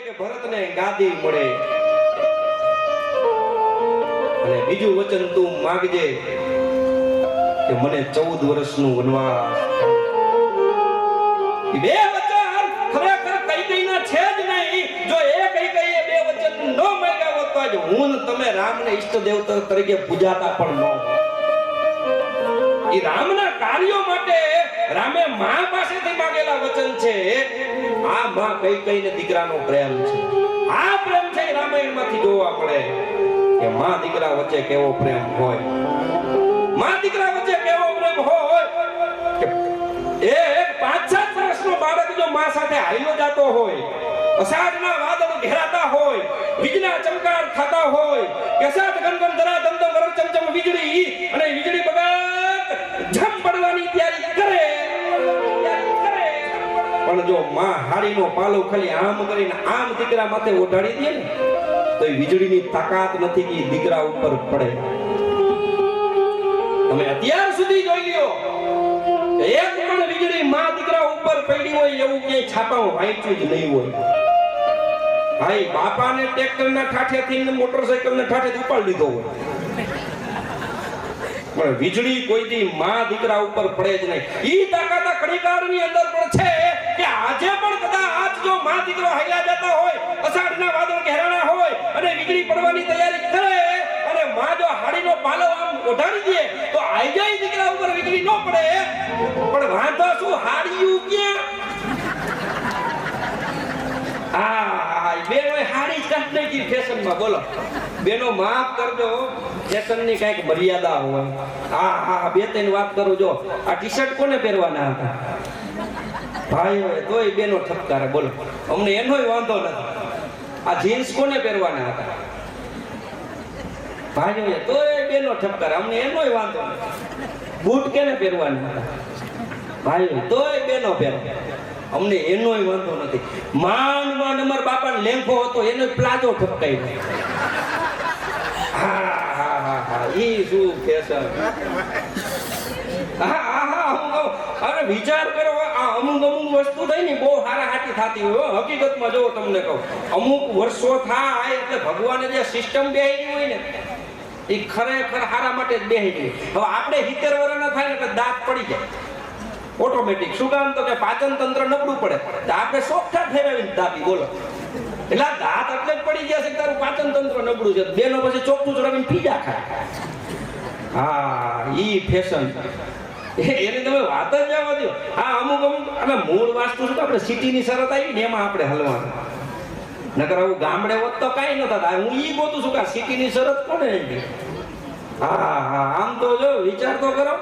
કે ભરતને ગાદી મળે અને બીજું વચન તું માંગજે કે મને 14 વર્ષનું વનવાસ. બે વચન ખરેખર કૈકેયીના છે જ નહીં. જો એ કૈકેયીએ બે વચન ન માંગ્યા હોત તો આજ હું ને તમે રામને ઈષ્ટ દેવતા તરીકે પૂજાતા પણ ન હોત. ઈ રામના કાર્યો માટે રામે માં પાસેથી માંગેલા વચન છે. આ માં કૈકેયીને દીકરાનો પ્રેમ છે. આ પ્રેમ છે રામાયણમાંથી જોવા મળે કે માં દીકરા વચ્ચે કેવો પ્રેમ હોય. માં દીકરા વચ્ચે કેવો પ્રેમ હોય કે એક 5-7 વર્ષનો બાળક જો માં સાથે હાલ્યો જાતો હોય, અષાઢના વાદળ ઘેરાતા હોય, વીજળીના ચમકાર થતા હોય, કેસાત ગણગણ ધરા ધમધમ વર ચમચમ વીજળી અને વીજળી બગાડ ઝમ પડવાની તૈયારી કરે પણ જો માં હાડીનો પાલો ખાલી આમ કરીને આમ દીકરા માથે ઓઢાડી દે ને તો એ વીજળીની તાકાત નથી કે દીકરા ઉપર પડે. તમે અત્યાર સુધી જોઈ લ્યો એક પણ વીજળી માં દીકરા ઉપર પડી હોય એવું ક્યાંય છાપામાં વાંચ્યું જ નહીં હોય. ભાઈ બાપાને ટ્રેક્ટરના ઠાઠેથી ને મોટરસાઇકલના ઠાઠેથી ઉપાડી લીધો હોય પણ વીજળી કોઈ દી માં દીકરા ઉપર પડે જ નહીં. ઈ તાકાત કણીકારની અંદર પણ છે કે આજે પણ કદાચ જો માં દીકરો હાલ્યા જતા હોય, અષાઢના વાદળ ઘેરાણા હોય અને વીજળી પડવાની તૈયારી કરે અને માં જો હાડીનો પાલો આમ ઓઢાડી દે તો આજે દીકરા ઉપર વીજળી ન પડે પણ વાંધો શું હાડીયું ક્યાં? બેનો હાડી કાઢ નાખી ફેશનમાં. બોલો બેનો માફ કરજો, ફેશનની કઈક મર્યાદા હોય. હા 2-3 વાત કરું. જો આ ટી-શર્ટ કોને પહેરવાના હતા ભાઈઓ? તોય બેનો ઠપકારે. બોલો અમને એનોય વાંધો નથી. આ જીન્સ કોને પહેરવાના હતા ભાઈઓ? તોય બેનો ઠપકારે. અમને એનોય વાંધો નથી. બૂટ કેને પહેરવાના હતા ભાઈઓ? તોય બેનો પહેરો. અમને એનોય વાંધો નથી. માંડ અમાર બાપાને લેંઘો હતો એનો પ્લાઝો ઠપકાઈ ગયો. હા ઈ શું ફેશન. અરે વિચાર કરો, આ અમુક વસ્તુ થઈ ને બહુ હારાહાટી થતી હોય. હકીકતમાં જો તમને કહું, અમુક વર્ષો થાય એટલે ભગવાને જે સિસ્ટમ બેહાડી હોય ને એ ખરેખર હારા માટે જ બેહાડી. હવે આપણે 70 વર્ષના થાય ને એટલે દાંત પડી જાય ઓટોમેટિક. શું કામ? તો કે પાચન તંત્ર નબળું પડે તો આપણે સોખા ફેરવીને દાબી. બોલો એટલે દાંત એટલે જ પડી ગયા છે કે તારું પાચન તંત્ર નબળું છે. બેનો પછી ચોખ્ખું ચડાવીને પીજા ખાય. હા ઈ ફેશન એની તમે વાત જ જવા દો. હા અમુક અને મૂળ વાસ્તુ શું આપણે સિટીની શરત આવી ને એમાં આપણે હલવાનું. નકર આવું ગામડે હોત તો કાંઈ ન થતા. હું ઈ ગોતું છું કે સિટીની શરત કોને આવી? હા આમ તો જો વિચાર તો કરો.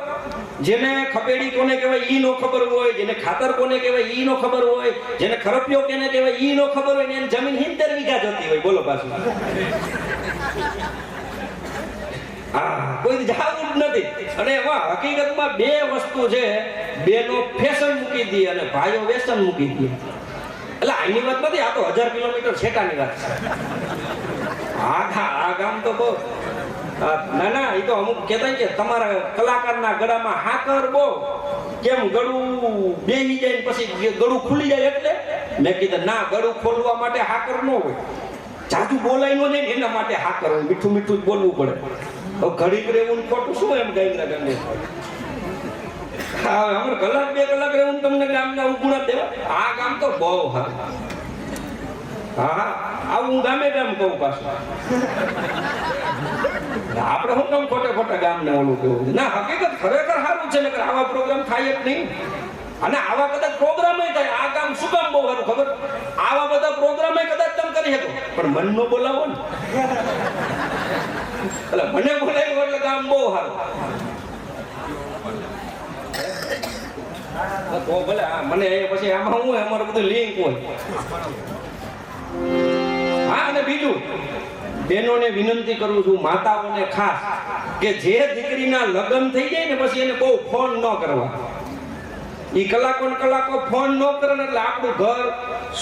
જેને ખપેડી કોને કહેવાય ઈ નો ખબર હોય, જેને ખાતર કોને કહેવાય ઈ નો ખબર હોય, જેને ખરપિયો કોને કહેવાય ઈ નો ખબર હોય ને એની જમીન 70 વીઘા જતી હોય. બોલો પાછું કોઈ જાવું જ નથી. અને એમાં હકીકતમાં બે વસ્તુ છે. બેનો ફેશન મૂકી દે અને ભાઈઓ વેસન મૂકી દે. એટલે આની વાત નથી, આ તો 1000 કિલોમીટર છેટાની વાત છે. આ ગામ તો બહુ ના એ તો અમુક કહેતા કે તમારા કલાકારના ગળામાં હાકર બહુ કેમ ગળું બેહી જાય પછી ગળું ખુલી જાય એટલે મેં કીધું ના, ગળું ખોલવા માટે હાકર ન હોય, જાજુ બોલાય ન જાય એના માટે હાકર હોય. મીઠું મીઠું જ બોલવું પડે. હવે ઘડીક રહેવું ખોટું શું એમ ગાયના ગામે? હા અમારે કલાક 2 કલાક રહેવું તમને ગામના ઉગુણા દેવા. આ ગામ તો બહુ સારું. હા આવું હું ગામે ગામ કહું પાછું. આપણે હું કામ ખોટા ગામને ઓલું કેવું ના. હકીકત ખરેખર સારું છે ને આવા પ્રોગ્રામ થાય જ નહીં. અને આવા કદાચ પ્રોગ્રામ થાય. આ ગામ શું કામ બહુ સારું ખબર? આવા બધા પ્રોગ્રામ કદાચ તમે કરી શકો પણ મન નો બોલાવો ને. એટલે મને બોલાવ્યો એટલે ગામ બહુ સારું. તો ભલે મને પછી આમાં હું અમારું બધું લિંક હોય. હા અને બીજું બહેનોને વિનંતી કરું છું, માતાઓને ખાસ, કે જે દીકરીના લગ્ન થઈ જાય ને પછી એને બહુ ફોન ન કરવા. ઈ કલાકો ફોન ન કરે એટલે આપણું ઘર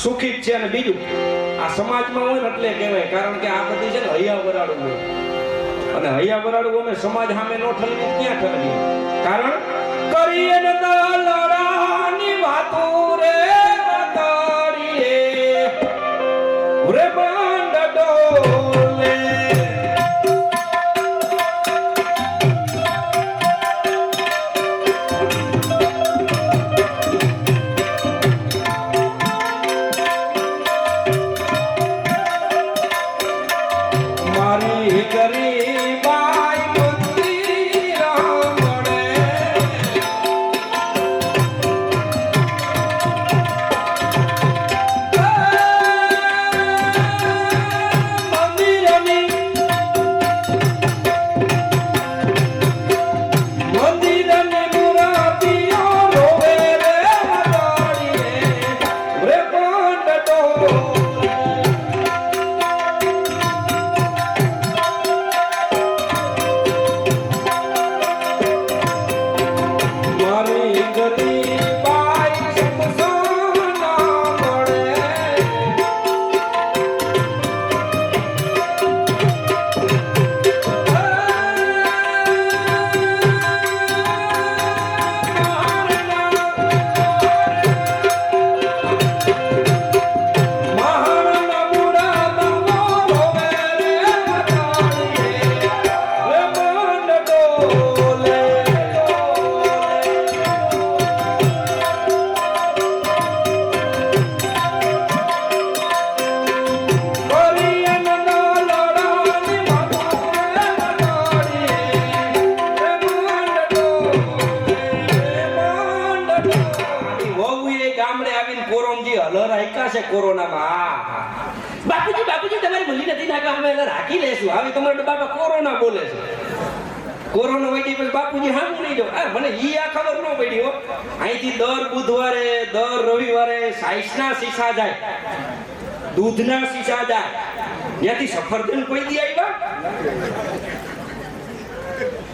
સુખી જ છે. અને બીજું આ સમાજમાં હોય ને એટલે કહેવાય, કારણ કે આ બધી છે ને હૈયા વરાળું હોય. અને હૈયા વરાળું અમે સમાજ સામે નો ઠલવી ક્યાં ઠલવી? કારણ કરીએ ને લડાની વાતો રે વાતાડીએ બ્રહ્માંડ ડોલે મારી ગરીબાઈ મંદિર મળે મંદિરની મુરાદીઓ રોવે રે વગાડીએ બ્રહ્માંડ ડોલે મારી ગરીબાઈ સમસાના મળે મહાણના મુરાદો રોવે રે વગાડીએ બ્રહ્માંડ ડોલે કોરોનામાં બાપુજી તમારી ભૂલી નથી નાખવા અમે રાખી લેશું હવે તમારા બાપા કોરોના બોલે છે કોરોના હોય પછી બાપુજી હામું નહીં જો મને ઈ આ ખબર ન પડી હો અહીંથી દર બુધવારે દર રવિવારે સાઈસના શીશા જાય દૂધના શીશા જાય ત્યાંથી સફરજન કોઈ દી આવ્યા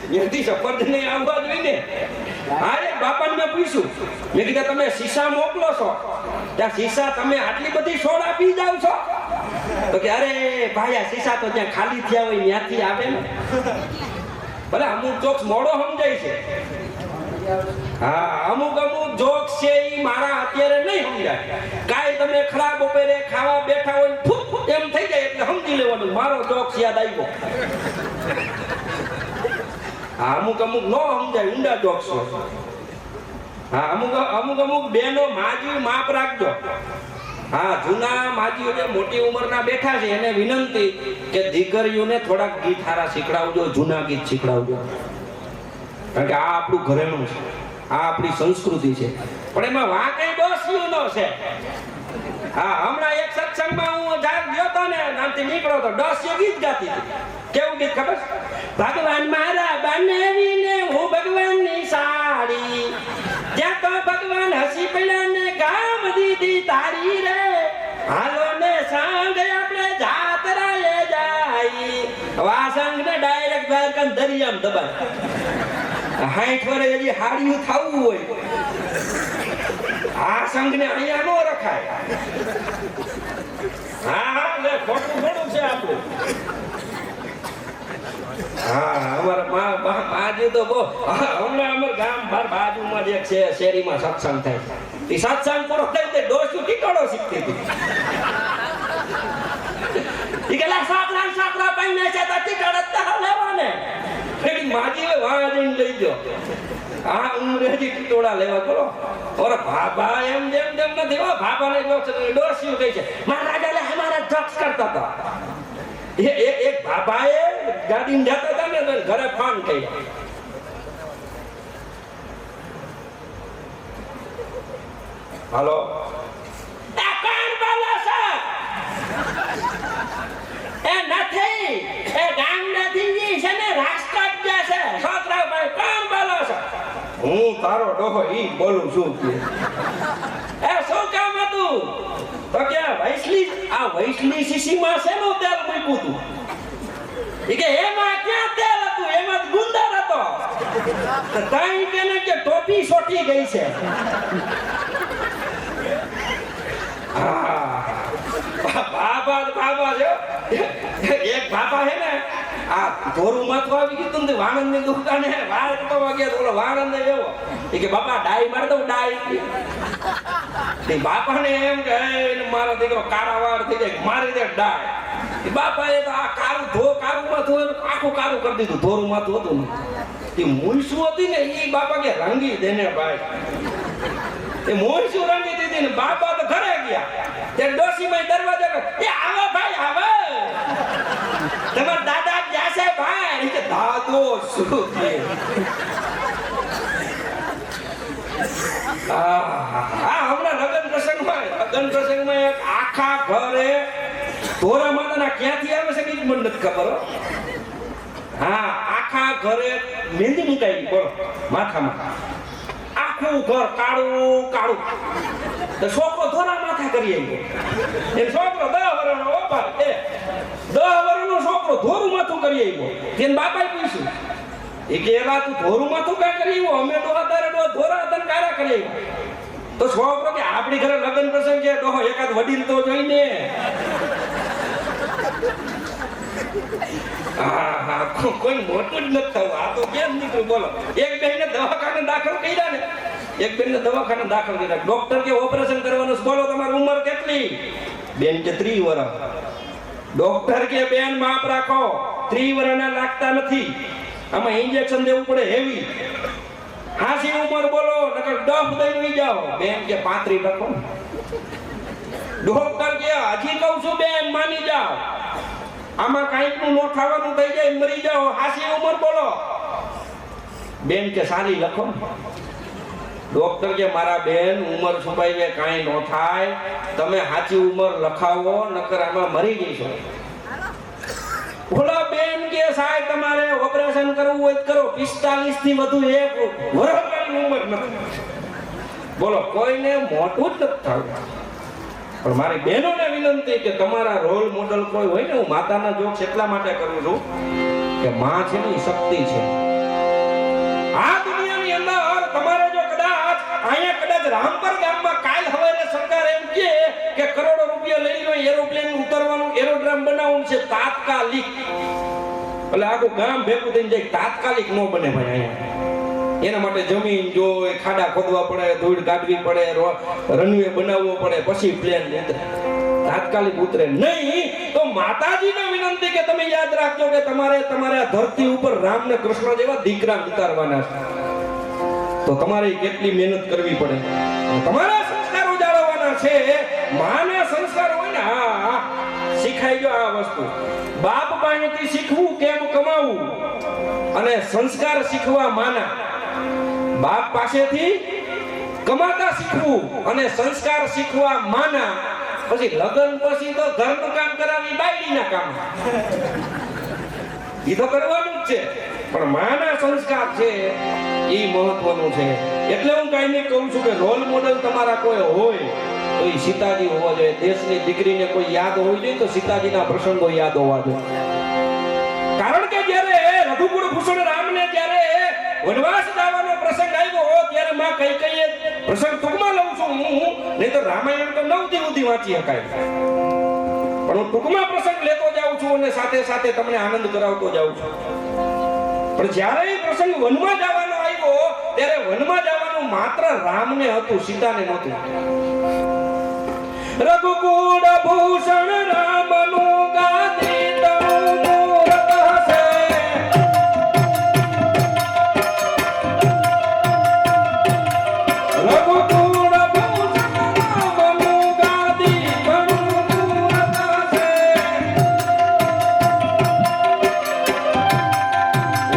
ત્યાંથી સફરજન આવવા જોઈએ ને અરે બાપાને મેં પૂછ્યું મેં કીધા તમે શીશા મોકલો છો ત્યાં શીશા તમે આટલી બધી સોડા પી જાવ છો તો કે અરે ભાઈ આ શીશા તો ત્યાં ખાલી થયા હોય ત્યાંથી આવે ને ભલે અમુક જોક્સ મોડો સમજાય છે હા અમુક જોક્સ છે એ મારા અત્યારે નહીં સમજાય કાંઈ તમે ખરાબ બપોરે ખાવા બેઠા હોય ફૂક એમ થઈ જાય એટલે સમજી લેવાનું મારો જોક્સ યાદ આવ્યો હા અમુક નો સમજાય ઊંડા જોક્સ હા અમુક બેનો માજી માપ રાખજો હા જૂના માજીઓ જે મોટી ઉંમરના બેઠા છે એને વિનંતી કે દીકરીઓને થોડાક ગીત હારા શીખડાવજો જૂના ગીત શીખડાવજો કારણ કે આ આપણું ઘરેણું છે આ આપણી સંસ્કૃતિ છે પણ એમાં વાંકઈ ડોસીઓનો છે હા હમણાં એક સત્સંગમાં હું જાગ ગયો તો ને નામથી નીકળ્યો તો ડોસીઓ ગીત ગાતી હતી કેવું ગીત ખબર ભગવાન મારા બનાવીને હું ભગવાનની સાડી ત્યાં તો ભગવાન હસી પડ્યા ને ગામ દીધી તારી રે હાલો ને સંગ આપણે જાત્રાએ જાય વાસંગ ને ડાયરેક્ટ દ્વારકા દરિયામ દબાય 60 વર્ષ હજી હાડિયું થાવું હોય આ સંઘ ને અહીંયા નો રખાય હા લે ખોટું ઘણું છે આપણું હા અમારા બાજુ તો બહુ હમણાં અમાર ગામ બાર બાજુમાં જ એક છે શેરીમાં સત્સંગ થાય એ સત્સંગ પૂરો થાય તે ડોસું ટીકડો શીખતી હતી ઈ કેલા સાકરા પાઈને છે તો ટીકડ જ લેવાને એની માજી વાજીને લઈ ગયો આ ઉમરેજી ટીકડોળા લેવા કરો ઓર બાબા એમ જેમ નથી હો બાબાને જોક્સ ડોસ્યું કહે છે મારા રાજાલે હમારા જોક્સ કરતા હતા એક બાબાએ ગાડીમાં જતા હતા ને ઘરે ફોન કર્યો હાલો એ કોણ બોલો છો એ નથી એ ગામ નથી છે ને રાજકોટ જશે છોકરા ભાઈ કોણ બોલો છો હું તારો ડોહો ઈ બોલું છું એ શું કામ હતું તો કે વૈસલી શીશીમાં શેનું તેલ મૂક્યું તું ઈ કે એમાં ક્યાં તેલ હતું એમાં ગુંદર હતો તાઈ કે ટોપી સોટી ગઈ છે બાબા છે એક બાબા હે ને આ ધોરું માથું આવી ગયું ને વાણંદ ની દુકાને વાર કટવા ગયા તો વાણંદ ને એવો કે બાપા ડાઈ માર દઉં ડાઈ બાપાને એમ કે મારો દીકરો કાળા વાળ થઈ જાય મારી દે ડાળ. બાપાએ તો આ કારું કારું માથું આખું કારું કરી દીધું, ધોરું માથું હતું ને એ મૂળસું હતી ને એ બાપા કે રંગી દેને ભાઈ. એ મૂળસું રંગી દીધી ને બાપા તો ઘરે ગયા. ત્યારે ડોશીમાં દરવાજા પર એ આવો ભાઈ આવો, તમારા દાદા ગયા છે ભાઈ. કે દાદો શું છે? હમણાં લગ્ન પ્રસંગમાં એક આખા ઘરે ધોરા માતાના ક્યાંથી આવે છે કે મને નથી ખબર. હા, આખા ઘરે મહેંદી મુકાઈ બોલો માથામાં, આખું ઘર કાળું કાળું. તો છોકરો ધોરા માથા કરી આવ્યો. એ છોકરો 10 વર્ષનો ઓપાર, એ 10 વર્ષનો છોકરો ધોરું માથું કરી આવ્યો. તેને બાપાએ પૂછ્યું એ કે એલા તું ધોરું માથું કા કરી આવ્યો? અમે ધોરા તન કારા કરી આવ્યો. તો છોકરો કે આપણી ઘરે લગ્ન પ્રસંગ છે, ડોહો એકાદ વડીલ તો જોઈને. કોઈ મોટું જ નથી થવું. આ તો કેમ નીકળ્યું બોલો? એક બેનને દવાખાને દાખલ કર્યા ને, એક બેનને દવાખાને દાખલ કર્યા. ડોક્ટર કે ઓપરેશન કરવાનું, બોલો તમારી ઉંમર કેટલી? બેન કે 30 વર્ષ. ડોક્ટર કે બેન માપ રાખો, 30 વર્ષના લાગતા નથી, આમાં ઇન્જેક્શન દેવું પડે હેવી. હાસી ઉંમર બોલો નકર ડફ દઈ જાઓ. બેન કે 35 લખો. ડોક્ટર કે હજી કહું છું બેન માની જાઓ, આમાં કાંઈક નું નો ખાવાનું થઈ જાય મરી જાઓ. હાસી ઉંમર બોલો. બેન કે સારી લખો. ડોક્ટર કે મારા બેન ઉંમર છુપાઈને કાંઈ નો થાય, તમે સાચી ઉંમર લખાવો નકર આમાં મરી જઈશો. ઓલા બેન કે સાહેબ તમારે ઓપરેશન કરવું હોય કરો, 45 થી વધુ એક વર્ષની ઉંમર નથી. બોલો કોઈને મોટું જ નથી થવું. પણ મારી બહેનોને વિનંતી કે તમારા રોલ મોડલ કોઈ હોય ને, હું માતાના જોક્સ એટલા માટે કરું છું કે માં છે ને શક્તિ છે. આ દુનિયાની અંદર તમારે જો કદાચ રામપર ગામમાં કાલ હવારે સરકાર એમ કે કરોડો રૂપિયા લઈ લો એરોપ્લેન ઉતરવાનું એરોડ્રામ બનાવવાનું છે તાત્કાલિક, એટલે આખું ગામ ભેગું થઈને જાય. તાત્કાલિક નો બને ભાઈ. અહીંયા એના માટે જમીન જોઈ, ખાડા ખોદવા પડે, ધૂળ કાઢવી પડે, રનવે બનાવવો પડે, પછી પ્લેન તાત્કાલિક ઉતરે નહીં. તો માતાજીને વિનંતી કે તમે યાદ રાખજો કે તમારે ધરતી ઉપર રામ ને કૃષ્ણ જેવા દીકરા ઉતારવાના છે. તો તમારે કેટલી મહેનત કરવી પડે, તમારા સંસ્કારો જાળવવાના છે. માના સંસ્કાર હોય ને, હા શીખાઈ ગયો આ વસ્તુ. બાપ પાસેથી શીખવું કેમ કમાવું, અને સંસ્કાર શીખવા માના. બાપ પાસેથી કમાતા શીખવું અને સંસ્કાર શીખવા માના. પછી લગ્ન પછી તો ઘરનું કામ કરાવી બાયડીના કામ, એ તો કરવાનું જ છે. પણ માના સંસ્કાર છે એ મહત્વનું છે. એટલે હું કાંઈ કહું છું કે રોલ મોડલ તમારા કોઈ હોય તો એ સીતાજી હોવા જોઈએ. દેશની દીકરીને કોઈ યાદ હોવી જોઈએ તો સીતાજીના પ્રસંગો યાદ હોવા જોઈએ. કારણ કે જ્યારે રઘુકુળ ભૂષણ રામને જ્યારે વનવાસ જવાનો પ્રસંગ આવ્યો ત્યારે માં કઈ પ્રસંગ ટૂંકમાં લઉં છું હું, નહીં તો રામાયણ તો 9 દી સુધી વાંચી શકાય. પણ હું ટૂંકમાં પ્રસંગ લેતો જાઉં છું અને સાથે સાથે તમને આનંદ કરાવતો જાઉં છું. પણ જ્યારે એ પ્રસંગ વનમાં જવાનો આવ્યો ત્યારે વનમાં જવાનું માત્ર રામને હતું, સીતાને નહોતું. રઘુકુળ ભૂષણ રામનું ગાદીતનું મૂરત હશે, રઘુકુળ ભૂષણ રામનું ગાદીતનું મૂરત હશે.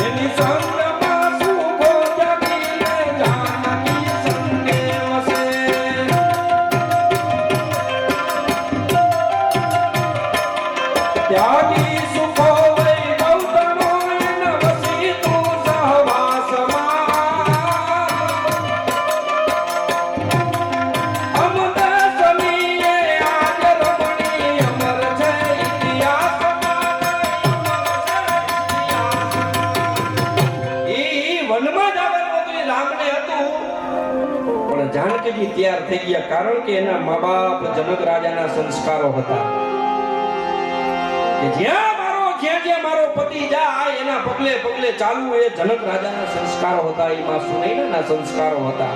એની સંગમાં સુખો જગીને જાનકી સંગે વસે. ત્યાગી સુખો વૈભવતનો નવસી તું સહવાસમાં. અમદસમીએ આજ રમણી અમર છે ઇતિહાસમાં. ઈ વનમાં જવાનું હતું, રામને હતું. પણ જાનકીજી તૈયાર થઈ ગયા, કારણ કે એના મા બાપ જનક રાજાના સંસ્કારો હતા. જ્યાં મારો પતિ જાય એના પગલે પગલે ચાલવું એ જનક રાજાના સંસ્કારો હતા, એમાં સુનૈનાના સંસ્કારો હતા.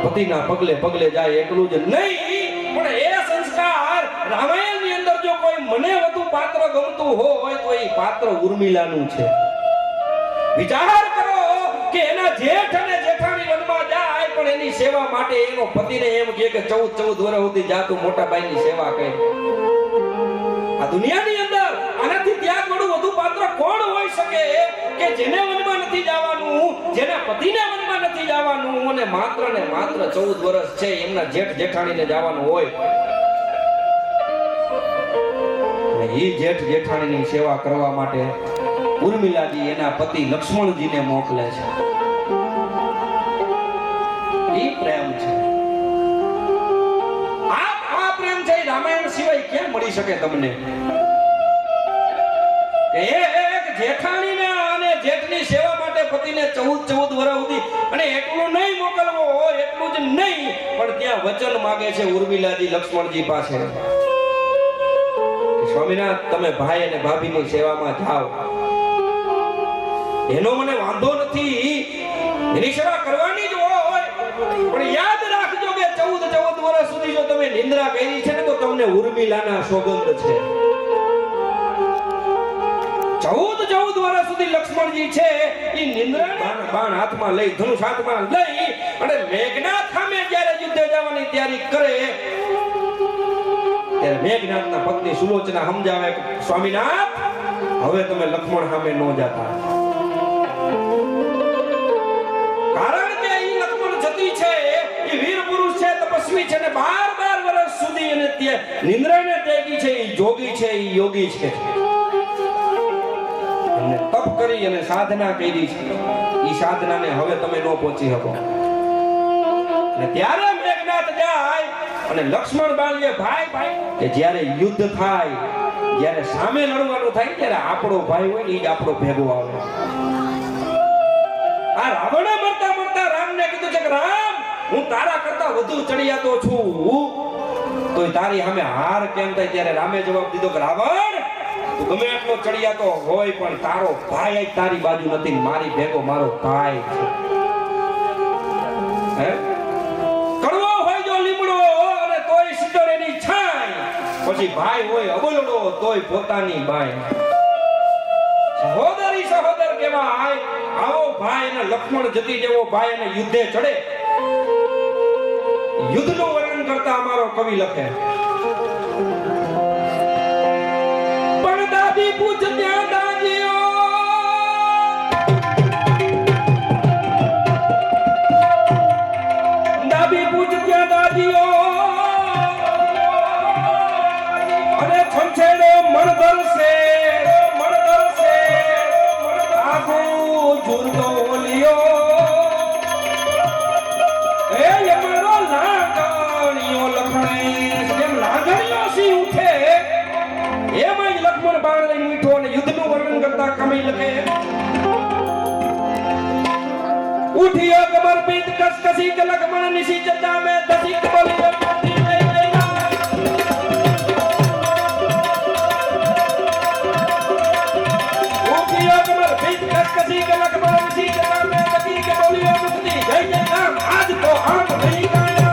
પતિના પગલે પગલે જાય એટલું જ નહીં, પણ એ સંસ્કાર રામાયણની અંદર જો કોઈ મને વધુ પાત્ર ગમતું હોય તો એ પાત્ર ઉર્મિલાનું છે. વિચાર કરો કે એના જેઠ અને જેઠાણી વનમાં જાય પણ એની સેવા માટે એનો પતિને એમ કહે કે 14 વર્ષ સુધી જા તું મોટા ભાઈની સેવા કર. આ દુનિયાની અંદર આનાથી ત્યાગ વાળું વધુ પાત્ર કોણ હોઈ શકે કે જેને વનમાં નથી જવાનું, જેના પતિને વનમાં નથી જવાનું અને માત્ર ને માત્ર 14 વર્ષ છે એમના જેઠ જેઠાણીને જવાનું હોય. અને એ જેઠ જેઠાણીની સેવા કરવા માટે ઉર્મિલાજી એના પતિ લક્ષ્મણજીને મોકલે છે. એ પ્રેમ છે. આ પ્રેમ છે રામાયણ સિવાય ક્યાં મળી શકે તમને? એક જેઠાણીને અને જેઠની સેવા માટે પતિને 14 વર્ષ સુધી, અને એટલું નહીં મોકલવો, એટલું જ નહીં પણ ત્યાં વચન માંગે છે ઉર્મિલાજી લક્ષ્મણજી પાસે, સ્વામિનાથ તમે ભાઈ અને ભાભીની સેવામાં જાઓ, એનો મને વાંધો નથી, એની સેવા કરવાની જ હોય, પણ યાદ રાખજો કે 14 વર્ષ સુધી જો તમે નિંદ્રા કરી છે ને તો તમને ઉર્મિલાના સોગંદ છે. 14 વર્ષ સુધી લક્ષ્મણજી છે એ નિંદ્રાના બાણ હાથમાં લઈ, ધનુષ હાથમાં લઈ અને મેઘનાથ સામે જ્યારે યુદ્ધ જવાની તૈયારી કરે ત્યારે મેઘનાથના પત્ની સુલોચના સમજાવે કે સ્વામીનાથ હવે તમે લક્ષ્મણ સામે ન જાતા, કારણ કે એ લક્ષ્મણ જતી છે, એ વીર પુરુષ છે, તપસ્વી છે, અને 12 વર્ષ સુધી એને ત્યાં નિંદ્રાને ત્યાગી છે, એ જોગી છે, એ યોગી છે, અને તપ કરી અને સાધના કરી છે, એ સાધનાને હવે તમે ન પહોંચી શકો. અને ત્યારે મેઘનાથ જાય અને લક્ષ્મણ બાળીએ ભાઈ ભાઈ કે જ્યારે યુદ્ધ થાય, જ્યારે સામે લડવાનું થાય ત્યારે આપણો ભાઈ હોય ને એ જ આપણો ભેગો આવે. આ રાવણે મરતા મરતા રામને કીધું છે કે રામ હું તારા કરતા વધુ ચડિયાતો છું, તોય તારી સામે હાર કેમ થાય? ત્યારે રામે જવાબ દીધો કે રાવણ તું ગમે એટલો ચડિયાતો હોય પણ તારો ભાઈ તારી બાજુ નથી, મારી ભેગો મારો ભાઈ છે. હે કડવો હોય જો લીમડો અને તોય શીતળ એની છાય, પછી ભાઈ હોય અબોલડો તોય પોતાની બાઈ. સહોદરી સહોદર કહેવાય. આવો ભાઈ અને લક્ષ્મણ જતી જેવો ભાઈ અને યુદ્ધે ચડે, યુદ્ધનું વર્ણન કરતા અમારો કવિ લખે પણ દાદી પૂછ ત્યાં દાજીઓ દાદી પૂછ ત્યાં દાજીઓ અને છંછેડો મણધર છે આખો ઝુરતો ઓલિયો એ અમારો લાગણીઓ લખણે જેમ લાગણીઓ સી ઉઠે એમાં જ લક્ષ્મણ બાણ લઈને મીઠો અને યુદ્ધનું વર્ણન કરતા કવિ લખે ઉઠિયો કબર પીત કસકસી કે લક્ષ્મણ નિશી જતા મે દસિક બોલી कसी के लखमा सी जगह में कसी के बोलियो मुक्ति जय जय राम आज तो हम नहीं गाया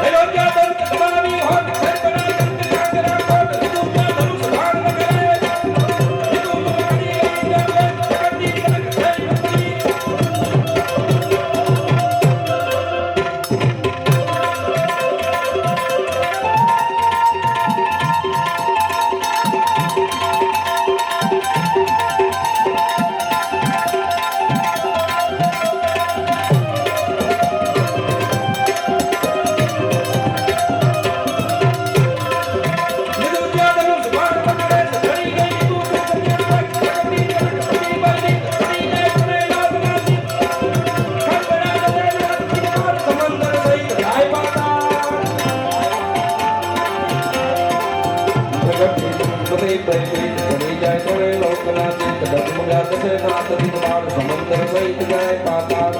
हेलो क्या दर्द तुम्हारी हो घर बना के जागरा कोट हिंदू का धनुष भाग लगे हिंदू तुम्हारी जगती जगत जय मुक्ति समंदर सहित जाए पाताल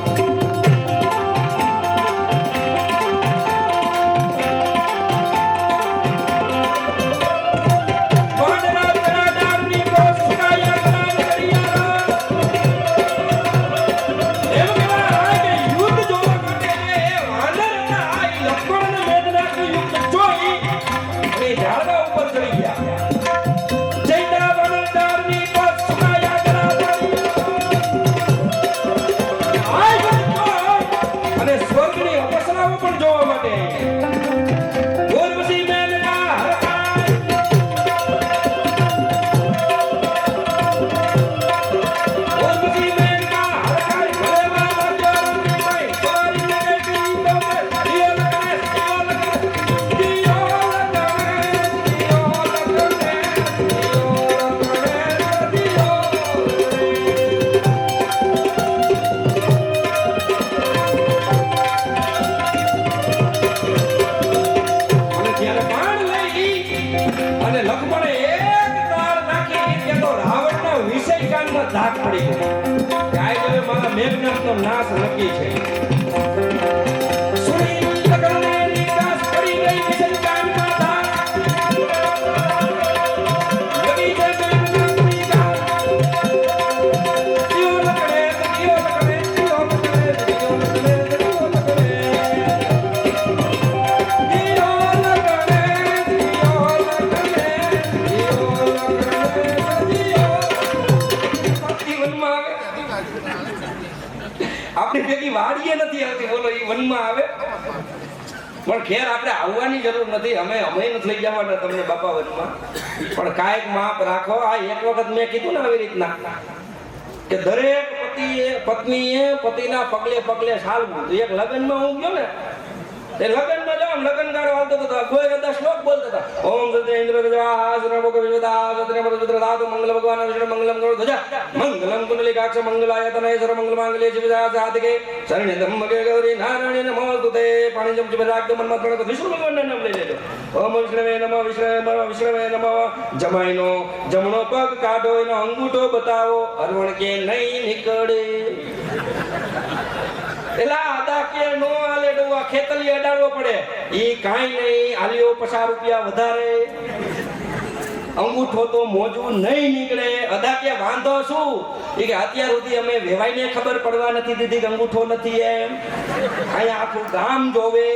પણ જોવા માટે ઉર્વશી મેનકા હરખાય ઉર્વશી મેનકા હરખાય ભલે માં રાજા ભાઈ સોરી ને કી તો દિયો લગને ધાક પડી ગઈ ગાય હવે મારા મેઘનાથનો નાશ નક્કી છે સુની લગને નિકાસ પડી ગઈ વિસંકાનમાં ધાક લગી જે મેઘનાથની ગાય દિયો લગને દિયો લગને દિયો લગને દિયો લગને દિયો લગને દિયો લગને આપણી ભેગી વાડીએ નથી આવતી બોલો એ વનમાં આવે પણ ખેર આપણે આવવાની જરૂર નથી અમે નથી લઈ જવાના તમને બાપા વનમાં પણ કાંઈક માપ રાખો આ એક વખત મેં કીધું ને આવી રીતના કે દરેક પત્નીએ પતિના પગલે પગલે ચાલવું તો એક લગ્નમાં હું ગયો ને એ લગ્નમાં જાવ લગ્નગાળો આવતો હતો કોઈ બધા શ્લોક બોલતા હતા ઓમ સત્ય ઇન્દ્ર ગજાસ નમો કવિદાસ સત્ય મરુદ્રદાત મંગલ ભગવાન વિષ્ણુ મંગલમ કરો ધજા મંગલમ કુંડલિકાક્ષ મંગલાયતનય સર્વ મંગલ માંગલ્ય શિવજા સાધકે શરણ્ય ધમ્મકે ગૌરી નારાયણ નમોસ્તુતે પાણી જમ ચિબરાગ મન મત પ્रणत વિષ્ણુ ભગવાનનું નામ લઈ લેજો ઓમ વિષ્ણવે નમઃ વિષ્ણવે નમઃ જમાઈનો જમણો પગ કાઢો એનો અંગૂઠો બતાવો અરવણ કે નહીં નીકળે એલા આદા કે નો આલે ડોવા ખેતલી અડાડવો પડે ઈ કાઈ નહીં આલ્યો 50 રૂપિયા વધારે અંગૂઠો તો મોજું નહીં નીકળે અદા કે વાંધો શું ઈ કે અત્યાર સુધી અમે વેવાઈને ખબર પડવા નથી દીધી કે અંગૂઠો નથી એમ અહીંયા આખું ગામ જોવે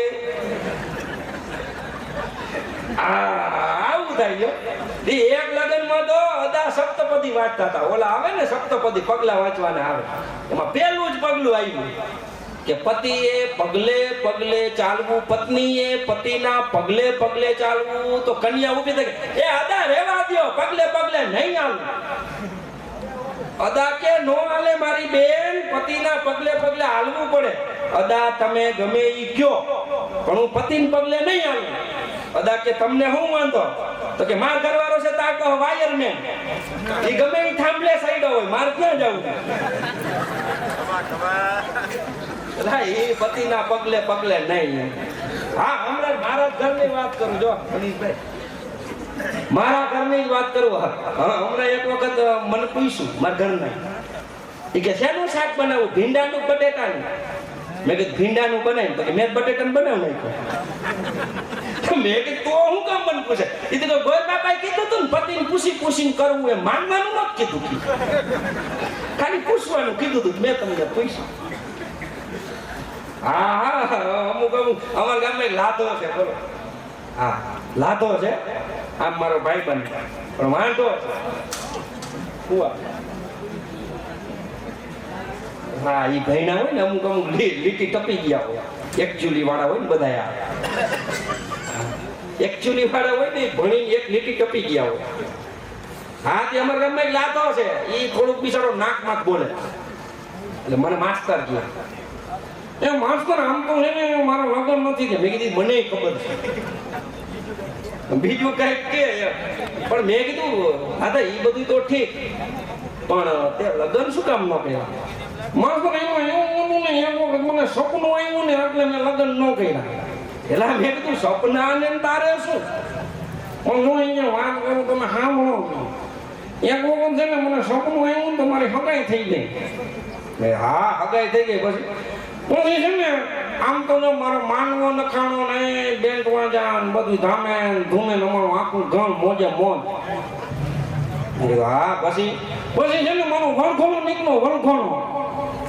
આવું થાય ગયો એક લગનમાં તો અદા સપ્તપદી વાંચતા હતા ઓલા આવે ને સપ્તપદી પગલા વાંચવાના આવે એમાં પહેલું જ પગલું આવ્યું કે પતિએ પગલે પગલે ચાલવું પત્નીએ પતિના પગલે પગલે ચાલવું તો કન્યા ઊભી થઈ એ અદા રહેવા દ્યો પગલે પગલે નહીં આવું અદા કે નો હાલે મારી બેન પતિના પગલે પગલે હાલવું પડે અદા તમે ગમે ઈ કયો પણ હું પતિના પગલે નહીં આવું અદા કે તમને શું વાંધો તો કે માર ઘરવાળો છે તાર તો વાયરમેન ઈ ગમે ઈ થાંભલે સાઈડ હોય માર ક્યાં જાવું એ પતિના પગલે પગલે નહીં હા હમણાં મારા ઘરની વાત કરું જો મનીષભાઈ મારા ઘરની જ વાત કરું હા હમણાં એક વખત મને પૂછ્યું મારા ઘરના એ કે શેનું શાક બનાવું ભીંડાનું બટેટાનું મેં કીધું ભીંડાનું બનાવ્યું તો કે મેં બટેટાનું બનાવ નાખ્યું મેં કીધું તો હું કામ મને પૂછે એ તો ગોર બાપાએ કીધું તું ને પતિને પૂછીને કરવું એ માનવાનું નથી કીધું ખાલી પૂછવાનું કીધું તું મેં તમને પૂછ્યું હા અમુક અમારા ગામમાં એક લાધો છે બોલો હા લાધો છે આમ મારો ભાઈ બને પણ વાંધો હા એ ભૈણા હોય ને અમુક લીટી ટપી ગયા હોય એકચ્યુઅલી વાળા હોય ને બધા એકચ્યુઅલી વાળા હોય ને ભણીને એક લીટી ટપી ગયા હોય હા તે અમારા ગામમાં એક લાધો છે એ થોડુંક બિચારો નાકમાં બોલે એટલે મને માસ્તર કહે એ માસ્તર આમ તો છે ને મારો લગન નથી કે મેં કીધું મને ખબર છે બીજું કઈક કે પણ મેં કીધું હા એ બધું તો ઠીક પણ તે લગન શું કામ ન કર્યા માસ્તર એવું ને એવું મને સપનું આવ્યું ને એટલે મેં લગન ન કર્યા એટલે મેં કીધું સપના ને તારે શું પણ હું અહીંયા વાત કરું તમે સાંભળો એક વખત છે ને મને સપનું આવ્યું ને તમારી હગાઈ થઈ ગઈ હા હગાઈ થઈ ગઈ પછી છે ને આમ તો મારો માનવો નખાણો ને બેન્ટ વાજા બધું ધામે ધૂમે અમારું આખું ગામ મોજે મોજ હા પછી છે ને મારો વણખોલો નીકળો વણખોલો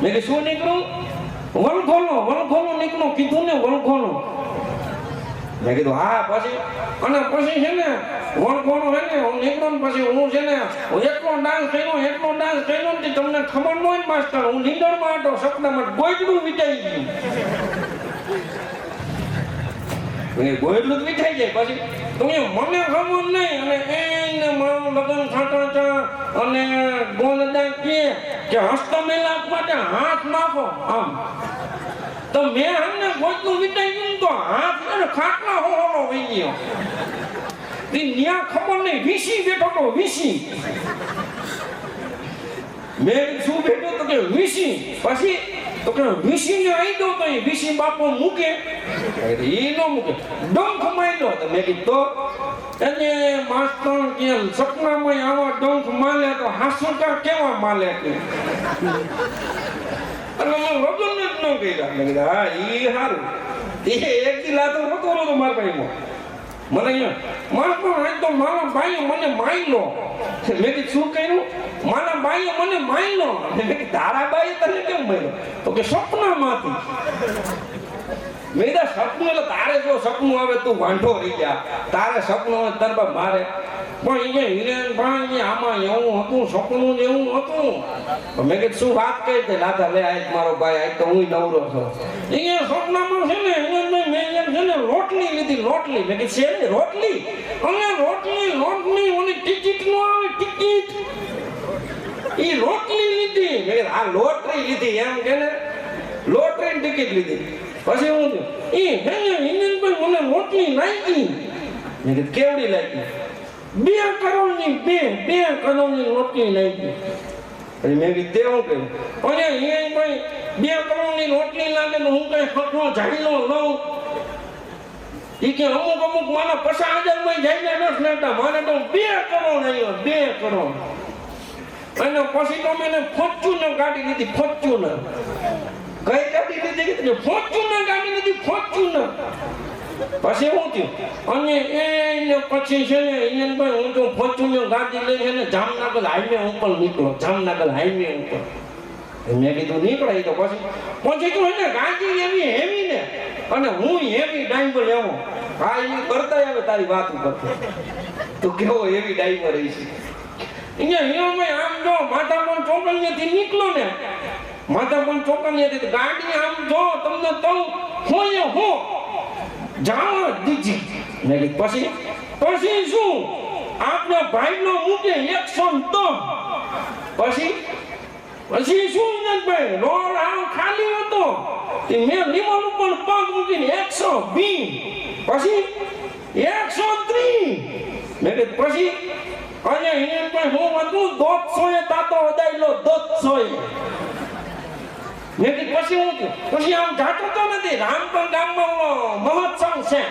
મેં કે શું નીકળું વણખોલો નીકળો કીધું ને વણખોલો મેં કીધું હા પછી અને પછી છે ને વણખોલો છે ને હું નીકળો ને પછી હું છે ને એટલો ડાન્સ કર્યો ને તમને ખબર ન હોય ને માસ્ટર હું નીંદણમાં હતો સપનામાં ગોઈડું વિચારી ગયું ગોયડલું જ વિઠાઈ જાય પછી તો મને ખબર નહીં અને એને મારું લગ્ન થતા હતા અને ગોલદા કે હસ્તમેલાપ માટે હાથ નાખો આમ તો મેં અમને ગોયડલું વિઠાઈ ગયું તો હાથ અને ખાટલા હોવાનો વહી ગયો ત્યાં ખબર નહીં વીસી બેઠો તો વીસી મેં શું બેઠો તો કે વીસી પછી તો કે વીસી ને આવી દો તો એ વીસી બાપો મૂકે એ નો મૂકે ડંખ માર્યો તો મેં કીધું તો એને માસ્ટર કે સપનામાં આવા ડંખ માલે તો હાસુકા કેવા માલે કે અને મેં વગર જ ન કર્યા મેં કીધું હા એ સારું એ એક દી લાતો રોતો માર ભાઈમાં મને મારા તો મારા ભાઈએ મને મારી લો મેં કીધું શું કર્યું મારા ભાઈએ મને મારી લો મેં કીધું તારા ભાઈએ તને કેમ માર્યો તો કે સપનામાંથી મેં કીધું સપનું એટલે તારે જો સપનું આવે તું વાંઢો રહી જા તારે સપનું આવે તરબા મારે પણ અહીંયા હિરેનભાઈ આમાં એવું હતું સપનું એવું હતું મેં કીધું શું વાત કરી છે લાતા લે આજ મારો ભાઈ આજ તો હું નવરો છું અહીંયા સપનામાં છે ને મેં છે ને રોટલી લીધી રોટલી મેં કીધું છે ને રોટલી અને રોટલી ઓલી ટિકિટ નો આવે ટિકિટ ઈ રોટલી લીધી મેં કીધું આ લોટરી લીધી એમ કે ને લોટરી ટિકિટ લીધી પછી હું થયું હે હિરેનભાઈ મને રોટલી લાગી મેં કીધું કેવડી લાગી 2 કરોડની રોટલી લાગી પછી મેં કીધું તેવું કહ્યું અને હિરેનભાઈ 2 કરોડની રોટલી લાગે તો હું કઈ ખટલો ઝાડીલો લઉં ઈ કે અમુક મારા 50,000 માં જાય નથી લેતા મને તો 2 કરોડ આવ્યો 2 કરોડ અને પછી તો મેં ફોર્ચ્યુનર ગાડી લીધી ફોર્ચ્યુનર કઈ ગાડી લીધી ફોર્ચ્યુનર ગાડી લીધી ફોર્ચ્યુનર પછી હું થયું અને એને પછી છે ને હિરેનભાઈ હું તો ફોર્ચ્યુનર ગાડી લઈ છે ને જામનગર હાઈવે ઉપર નીકળો જામનગર હાઈવે ઉપર મેં કીધું નીકળાય તો પછી તો એને ગાડી એવી હેવી ને અને હું હેવી ડ્રાઈવર એવો હા એ કરતા આવે તારી વાત કરતો તું કેવો હેવી ડ્રાઈવર રહીશ અહીંયા હિરેનભાઈ આમ જો માથાપણ ચોકડીએથી નીકળો ને માથાપણ ચોકડીએથી ગાડી આમ જો તમને તો હોય હો જાઓ દીજી મેં કીધું પછી શું આપણા ભાઈનો મૂકે 103 પછી શું ભાઈ રોડ આમ ખાલી હતો મેં લીમન ઉપર પગ મૂકીને 120 પછી 130 મેં કીધું પછી અને હિરેનભાઈ હું હતું 200 તાતો વધારેલો 200 મેં કીધું પછી હું પછી આમ જાતો તો નથી રામપર ગામમાં મહોત્સવ છે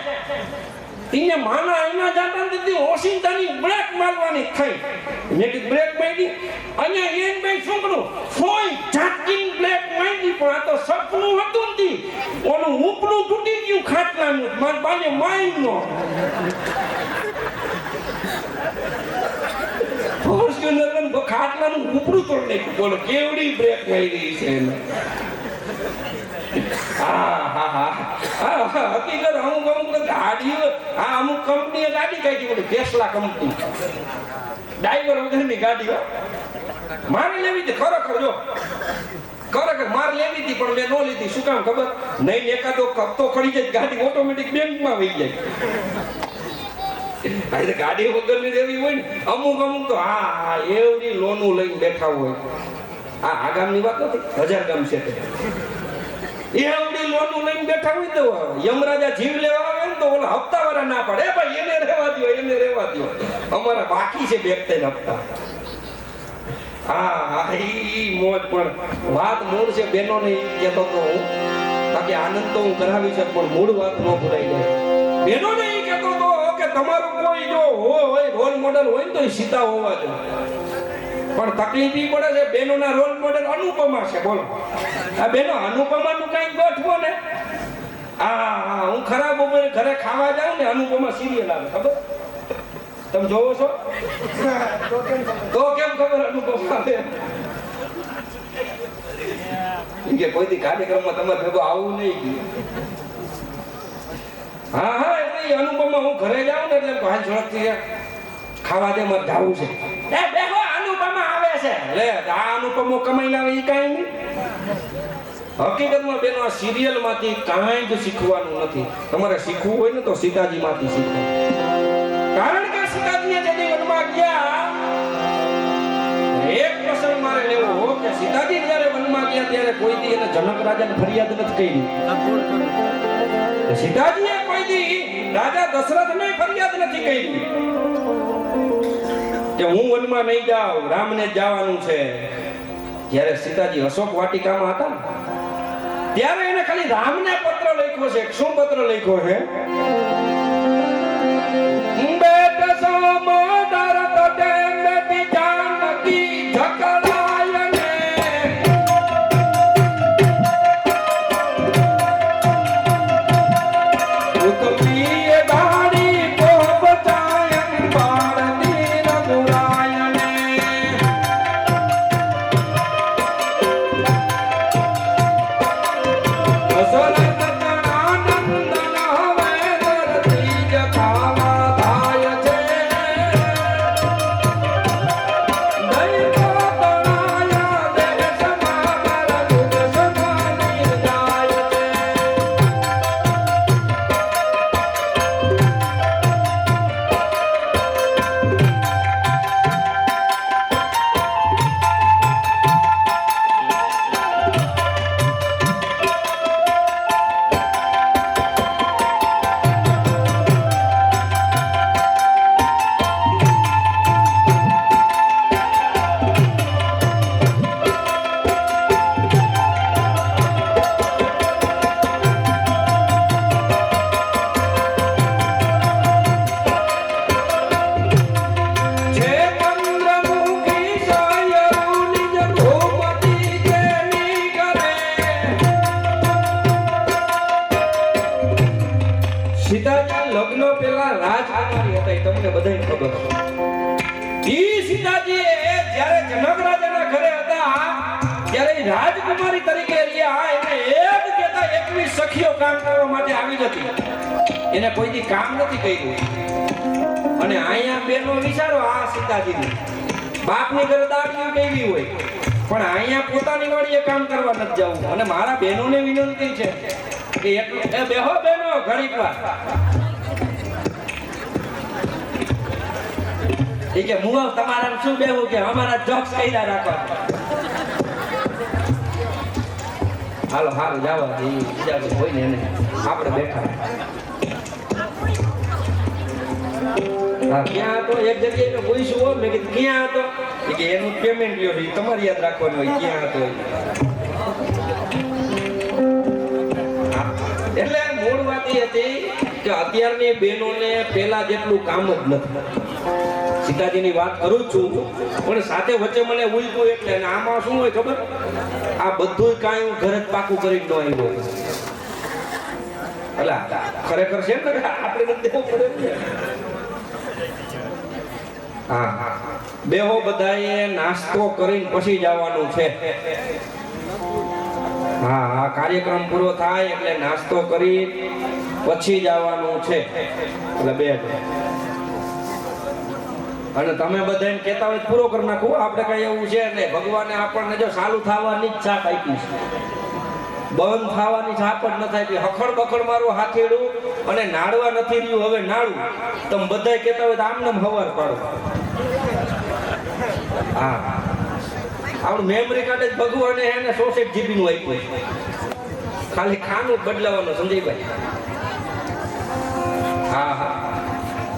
તીને માના એના જાતા નથી ઓશિંતાની બ્રેક મારવાની થઈ મેં કીધું બ્રેક મારી અને હિરેનભાઈ શું કરું ફોઈ ઝાટકીન બ્રેક મારી પણ આ તો સપનું હતું નથી ઓલું ઉપરું તૂટી ગયું ખાટલાનું માર બાને માઈનો ફોર્ચ્યુનર ખાટલાનું ઉપરું તોડી નાખ્યું બોલો કેવડી બ્રેક મારી છે એને હકીકત અમુક ગાડીઓ અમુક કંપનીએ ગાડી કાઢી બોલે ટેસ્લા કંપની ડ્રાઈવર વગરની ગાડીઓ મારે લેવી હતી ખરેખર મારે લેવી હતી પણ મેં ન લીધી શું કામ ખબર નહીં એકાદો કપતો ખડી જાય ગાડી ઓટોમેટિક બેંકમાં વહી જાય ગાડી વગરની લેવી હોય ને અમુક તો હા એવડી લોનું લઈને બેઠા હોય આ આગામની વાત નથી 1000 ગામ છે એવડી લોનું લઈને બેઠા હોય તો યમરાજા જીવ લેવા આવે ને તો ઓલા હપ્તાવાળા ના પડે ભાઈ એને રહેવા દો અમારા બાકી છે 2-3 હપ્તા હા ઈ મોજ પણ વાત મૂળ છે બેનો ને કહેતો તો હું બાકી આનંદ તો હું કરાવી છે પણ મૂળ વાત ન ભૂલાઈ જાય બેનો ને ઈ કહેતો તો કે તમારું કોઈ જો હોય રોલ મોડલ હોય ને તો સીતા હોવા જોઈએ પણ તકલીફ ઈ પડે છે બેનોના રોલ મોડેલ અનુપમા છે બોલો આ બેનો અનુપમાનું કઈ ગોઠવો ને હું ખરાબ બપોરે ઘરે ખાવા જાઉં ને અનુપમા સિરિયલ આવે ખબર તમે જોવો છો તો કેમ ખબર અનુપમા આવે કે કોઈથી કાર્યક્રમમાં તમારે ભેગો આવું નહીં હા એટલે અનુપમા હું ઘરે જાઉં ને એટલે હાલ ઝડપથી ખાવા દે મારે જાવું છે એ બેહો અનુપમા આવે છે લે આ અનુપમો કમાઈને આવે ઈ કાઈ નહીં હકીકતમાં બેનો આ સિરિયલ માંથી કાંઈ જ શીખવાનું નથી. તમારે શીખવું હોય ને તો સીતાજી માંથી શીખો. કારણ કે સીતાજીએ જેથી વનમાં ગયા, એક પ્રસંગ મારે લેવો કે સીતાજી જ્યારે વનમાં ગયા ત્યારે કોઈ દી એને જનક રાજાને ફરિયાદ નથી કરી. સીતાજીએ કોઈ દી રાજા દશરથને ફરિયાદ નથી કરી કે હું વનમાં નહીં જાઉં, રામને જવાનું છે. જ્યારે સીતાજી અશોક વાટિકામાં હતા ને ત્યારે એને ખાલી રામને પત્ર લખ્યો છે. શું પત્ર લખ્યો છે? બેટ સમોદર તટે બેટી જાનકી ઝકડાય ને ઉતરીએ દાડી કો બચાય બાળની રઘુરાય ને રાજકુમારી તરીકે રહ્યા એને એક કેતા 21 સખીઓ કામ કરવા માટે આવી જતી. એને કોઈ દી કામ નથી કર્યું. અને અહીંયા બેનો વિચારો આ સીતાજીને બાપની ઘરે દાડીઓ કેવી હોય પણ અહીંયા પોતાની વાડીએ કામ કરવા નથી જવું. અને મારા બહેનોને વિનંતી છે કે એટલું બેહો બેનો ઘડીક વાર. એ કે મુઆ તમારા શું બેહું કે અમારા જોક્સ કઈરા રાખો. હાલો હાલો જાવા દે બીજા કોઈ હોય ને એને આપણે બેઠા. હા ક્યાં હતો એક જગ્યાએ પૂછ્યું હોય મેં કીધું ક્યાં હતો કે એનું પેમેન્ટ લ્યો છે તમારે યાદ રાખવાનું હોય ક્યાં હતો. એટલે મૂળ વાત એ હતી કે અત્યારની બહેનોને પહેલા જેટલું કામ જ નથી. સીતાજીની વાત કરું છું પણ સાથે વચ્ચે મને ઉલટું એટલે આમાં શું હોય ખબર, આ બધું કાંઈ હું ઘરે જ પાકું કરીને ન આવ્યો. એટલે ખરેખર છે ને આપણે નથી દેવું પડે. હા બેહો બધાએ નાસ્તો કરીને પછી જવાનું છે. હા આ કાર્યક્રમ પૂરો થાય એટલે નાસ્તો કરી પછી જવાનું છે. એટલે બે અને તમે બધાને કહેતા હોય પૂરો કરી નાખો. આપણે કઈ એવું છે ને ભગવાને આપણને જો ચાલુ થવાની જ છાપ આપી છે, બંધ થવાની છાપ જ ન થાય. હખડ બખડ મારું હાથેડું અને નાડવા નથી રહ્યું હવે નાડું. તમે બધા કહેતા હોય તો આમને હવાર પાડો. હા આપણું મેમરી કાર્ડ જ ભગવાને એને 64 GB નું આપ્યું, ખાલી ખાનું બદલાવાનું. સંજયભાઈ હા હા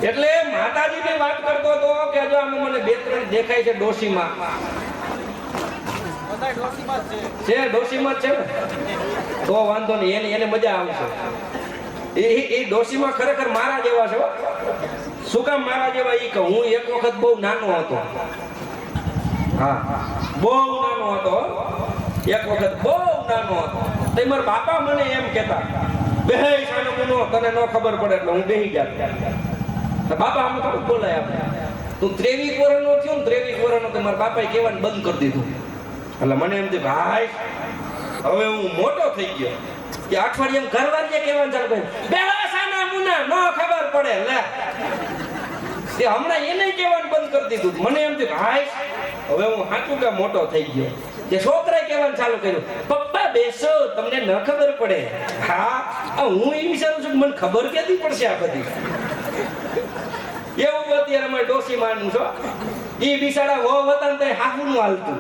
એટલે માતાજીની વાત કરતો હતો કે જો આમાં મને 2-3 દેખાય છે ડોશીમાં છે ડોશીમાં છે ને તો વાંધો નહીં, એને મજા આવશે. એ ડોશીમાં ખરેખર મારા જેવા છે. શું કામ મારા જેવા? એ કે હું એક વખત બહુ નાનો હતો. હા બહુ નાનો હતો, એક વખત બહુ નાનો હતો. તો મારા બાપા મને એમ કહેતા બેહી સાનો મુનો તને ન ખબર પડે એટલે હું બેહી જાત. બાપા આમ થોડું બોલાય આપણે તું 23 વર્ષનો થયો ને 23 વર્ષનો તો મારા બાપાએ કહેવાનું બંધ કરી દીધું. એટલે મને એમ થયું ભાઈ હવે હું મોટો થઈ ગયો કે અઠવાડિયામાં ઘરવાળીએ કહેવાનું ચાલુ કર્યું બેહો સાના મુના ન ખબર પડે લે. તે હમણાં એને કહેવાનું બંધ કરી દીધું. મને એમ થયું ભાઈ હવે હું સાચું કે મોટો થઈ ગયો. તે છોકરાએ કહેવાનું ચાલુ કર્યું પપ્પા બેસો તમને ન ખબર પડે. હા હું એ વિચારું છું કે મને ખબર ક્યાંથી પડશે આ બધી. એવું અત્યારે મેં ડોસી માનું છો. એ બિચારા વહુ હતા ને હાહુ નું હાલતું.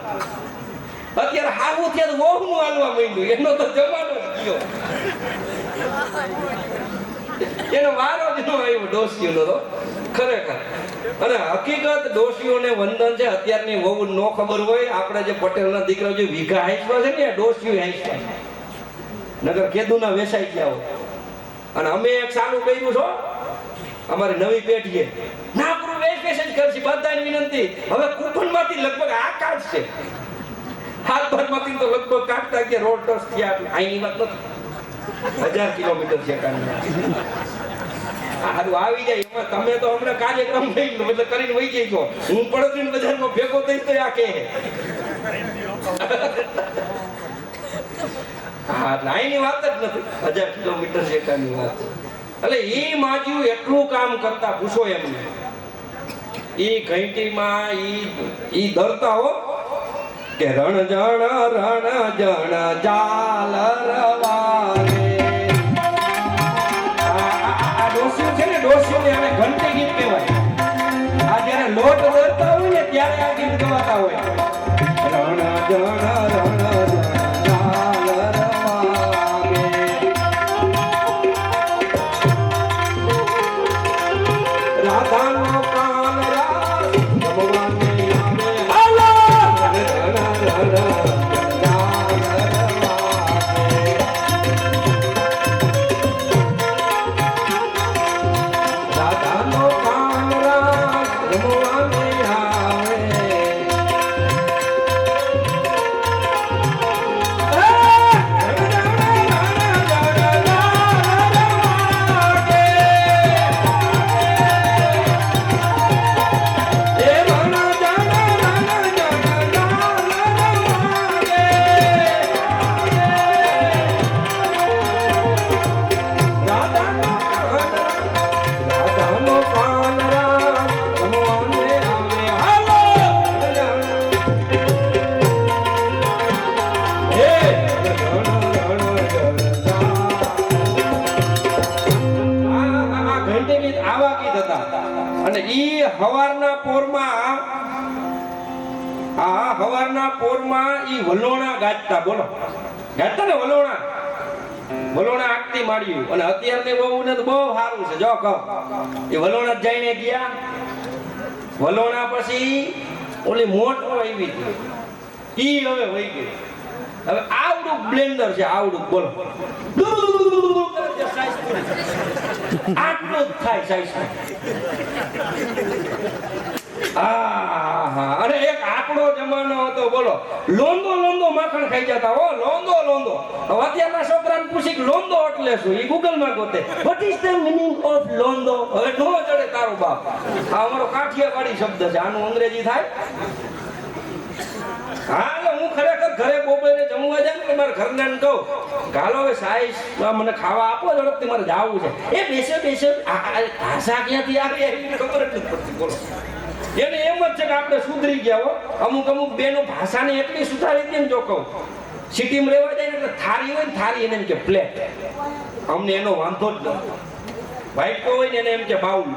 અત્યારે હાહુ થયા વહુ નું હાલવા માંડ્યું. એનો તો જમાનો જ ગયો. એનો વારો જ ન આવ્યો ડોસીઓનો તો ખરેખર. અને હકીકત ડોસીઓને વંદન છે. અત્યારની વહુ ન ખબર હોય, આપણે જે પટેલના દીકરા જે વીઘા હાઈસમાં છે ને ડોસીઓ હાઈસમાં નગર કેદુના વેસાઈ ગયા હોય. અને અમે એક ચાલુ કર્યું છો અમારી નવી પેઢીએ નાકરું વેકેશન કરશે બધાની વિનંતી. હવે કૂપન માંથી લગભગ આ કાઢશે. હાથ માંથી તો લગભગ કાઢતા કે રોડ ટચ થયા. અહીંની વાત નથી, 1000 કિલોમીટર છે કાઢી. હારું આવી જાય એમાં તમે તો હમણાં કાર્યક્રમ થઈ એટલે કરીને વહી જઈ છો. હું પડોશી બજારમાં ભેગો થઈ તો આ કે હા અહીંની વાત જ નથી. 1000 કિલોમીટર છે કાની વાત. એટલે એ માજ્યું એટલું કામ કરતા પૂછો એમને. એ ઘંટીમાં ઈ ડરતા હો કે રણ જણ જાલ રવારે. આ ડોસ્યું છે ને, ડોસ્યુંને અમે ઘંટી ગીત કહેવાય. આ જ્યારે લોટ દરતા હોય ને ત્યારે આ ગીત ગવાતા હોય. રણ જણ હવારના પોરમાં ઈ વલોણા ગાજતા. બોલો ગાજતા ને વલોણા. વલોણા આગતી માડ્યું. અને અત્યારની બહુને તો બહુ સારું છે. જો કહો એ વલોણા જઈને ગયા. વલોણા પછી ઓલી મોટો આવી ઈ હવે વહી ગઈ. હવે આવડું બ્લેન્ડર છે આવડું. બોલો આટલું જ થાય સાઈઝ. અરે એક આંકડો જમાનો હતો. બોલો લોંદો લોંદો માખણ ખાઈ જતા. હો લોંદો લોંદો. અત્યારના છોકરાને પૂછી લોંદો એટલે શું, એ ગૂગલ માં ગોતે. What is the meaning of લોંદો? હવે નો ચડે તારો બાપ. આ અમારો કાઠિયાવાડી શબ્દ છે. આનું અંગ્રેજી થાય. હા એટલે હું ખરેખર ઘરે બપોરે જમવા જાય ને મારા ઘરના ને કહું ગાલો હવે સાઈઝ મને ખાવા આપો ઝડપથી મારે જવું છે. એ બેસે બેસે ભાષા ક્યાંથી આવી એની ખબર જ નથી પડતી. બોલો એને એમ જ છે કે આપણે સુધરી ગયા હો. અમુક બેનો ભાષાને એટલી સુધારી હતી ને જો કહું સિટીમાં રહેવા જાય ને એટલે થાળી હોય ને થાળી એને એમ કે પ્લેટ. અમને એનો વાંધો જ નથી. વાઇટકો હોય ને એને એમ કે બાઉલ.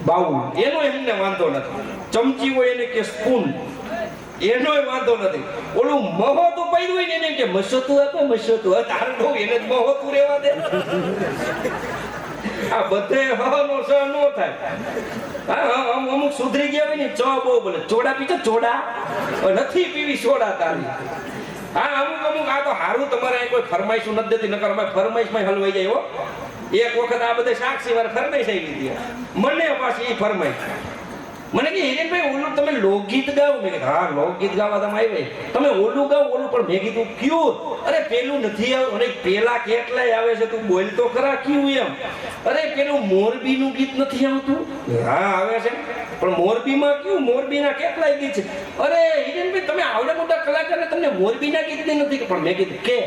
બાઉલ એનો એમને વાંધો નથી. ચમચી હોય એને કે સ્પૂન. એનો વાંધો નથી. ઓલું મહોતું પડ્યું હોય ને એને કે મસોતું આપે મસોતું. તારું બહુ એને જ મહોતું રહેવા દે. આ બધે હનો સ નો થાય. અમુક સુધરી ગયા હોય ને ચ બહુ બોલે. ચોડા પીછો ચોડા નથી પીવી સોડા તારી. હા અમુક આ તો હારું તમારે કોઈ ફરમાઈશ નથી દેતી. નકર અમે ફરમાઈશમાં હલવાઈ જાય. હો એક વખત આ બધે સાક્ષી વાર ફરમાઈશ આવી લીધી. મને પાછી એ ફરમાઈશ મને કે હિરેનભાઈ ઓલું તમે લોકગીત ગાઓ. મેં કીધું હા લોકગીત ગાવા તમે આવી. તમે ઓલું ગાઓ ઓલું. પણ મેં કીધું ક્યું? અરે પેલું નથી આવતું. અને પેલા કેટલાય આવે છે તું બોલ તો ખરા ક્યું એમ. અરે પેલું મોરબીનું ગીત નથી આવતું. હા આવે છે પણ મોરબીમાં ક્યું? મોરબીના કેટલાય ગીત છે. અરે હિરેનભાઈ તમે આવડા મોટા કલાકાર તમને મોરબીના ગીત નથી. પણ મેં કીધું કે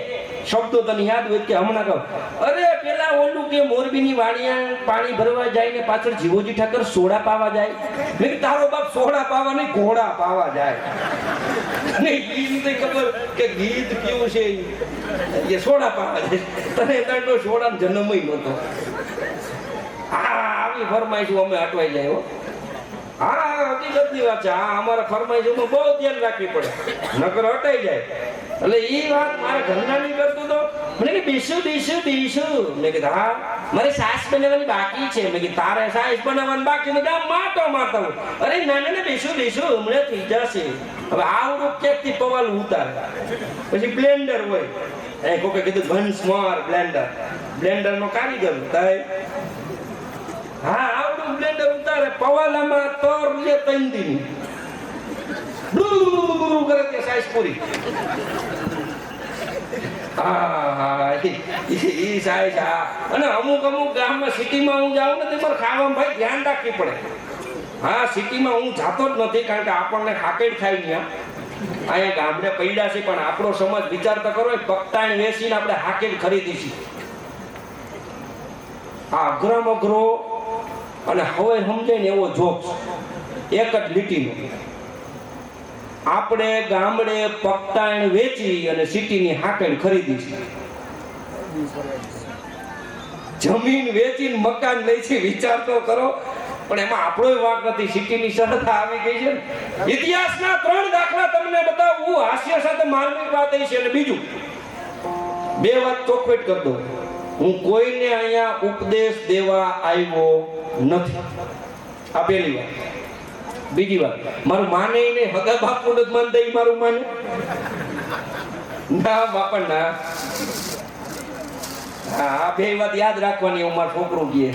શબ્દો તને યાદ હોય કે હમણાં કહો. અરે પેલા ઓલું કે મોરબી રૂપિયાની વાણિયા પાણી ભરવા જાય ને પાછળ જીવોજી ઠાકર સોડા પાવા જાય. મેં કીધું તારો બાપ સોડા પાવા નહીં ઘોડા પાવા જાય. ને ઈ નથી ખબર કે ગીત કેવું છે એ સોડા પાવા જાય. તને તારનો સોડાનો જન્મય નહોતો. આવી ફરમાઈશું અમે અટવાઈ જાય હો. હકીકતની વાત છે. અમારા ફરમાઈશોમાં બહુ ધ્યાન રાખવી પડે, નકર અટાઈ જાય. એટલે એ વાત મારા ઘરના નહીં કરતો તો મને કે બીસું મેં કીધું હા મારે સાસ બનાવવાની બાકી છે. મેં કીધું તારે સાસ બનાવવાની બાકી મેં કીધું માટો મારતા હું. અરે ના બીસું હમણાં થઈ જશે. હવે આવડું ક્યાંકથી પવાલ ઉતાર. પછી બ્લેન્ડર હોય કોકે કીધું ઘનસ્મોર બ્લેન્ડર નો કારીગર થાય. હા આવડું બ્લેન્ડર ઉતારે પવાલામાં તર લે તંદી કરે તે સાઈઝ પૂરી. ઈ સાઈઝ. અને અમુક ગામમાં સિટીમાં હું જાઉં ને તે મારે ખાવામાં ભાઈ ધ્યાન રાખવી પડે. હા સિટીમાં હું જાતો જ નથી કારણ કે આપણને ખાકેડ થાય ત્યાં. અહીંયા ગામડે પૈડા છે પણ આપણો સમાજ વિચાર તો કરો પકટાણ વેચીને આપણે હાકેડ ખરીદીશું. આ અઘરામ અઘરો અને હવે સમજાય ને એવો જોક એક જ લીટીનો. આપણે ગામડે પકટાણ વેચી અને સિટીની હાકેડ ખરીદી છે. જમીન વેચીને મકાન લઈ છે. વિચાર તો કરો. પણ એમાં આપણો વાંક નથી. સિટીની શરત આવી ગઈ છે. ઇતિહાસના 3 દાખલા તમને બતાવું. હાસ્ય સાથે માર્મિક વાત એ છે. અને બીજું 2 વાત ચોખવટ કરી દઉં. હું કોઈને અહીંયા ઉપદેશ દેવા આવ્યો નથી. આ પહેલી વાત. બીજી વાત મારું માને નહીં. હગા બાપુ નથી માનતા એ મારું માને ના બાપા ના. આ 2 વાત યાદ રાખવાની. હું મારું છોકરું કહે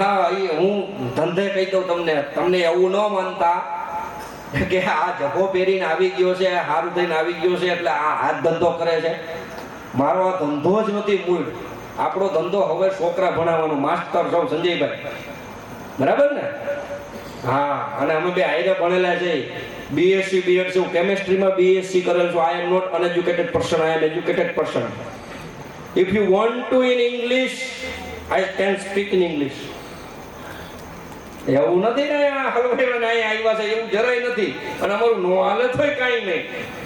હા એ હું ધંધે કહી દઉં તમને એવું ન માનતા કે આ જભો પહેરીને આવી ગયો છે સારું થઈને આવી ગયો છે એટલે આ હાથ ધંધો કરે છે. મારો આ ધંધો જ નથી મૂળ. આપણો ધંધો હવે છોકરા ભણાવવાનો. માસ્ટર સૌ સંજયભાઈ બરાબર ને. હા અને અમે બે આયરે ભણેલા છે. બીએસસી બીએડ છું કેમેસ્ટ્રીમાં બીએસસી કરેલ છું. I am not uneducated person, I am educated person. If you want to in English I can speak in English. એવું નથી ને હલવાઈ આવ્યા છે એવું જરાય નથી. અને અમારું નો હાલત હોય કાંઈ નહીં.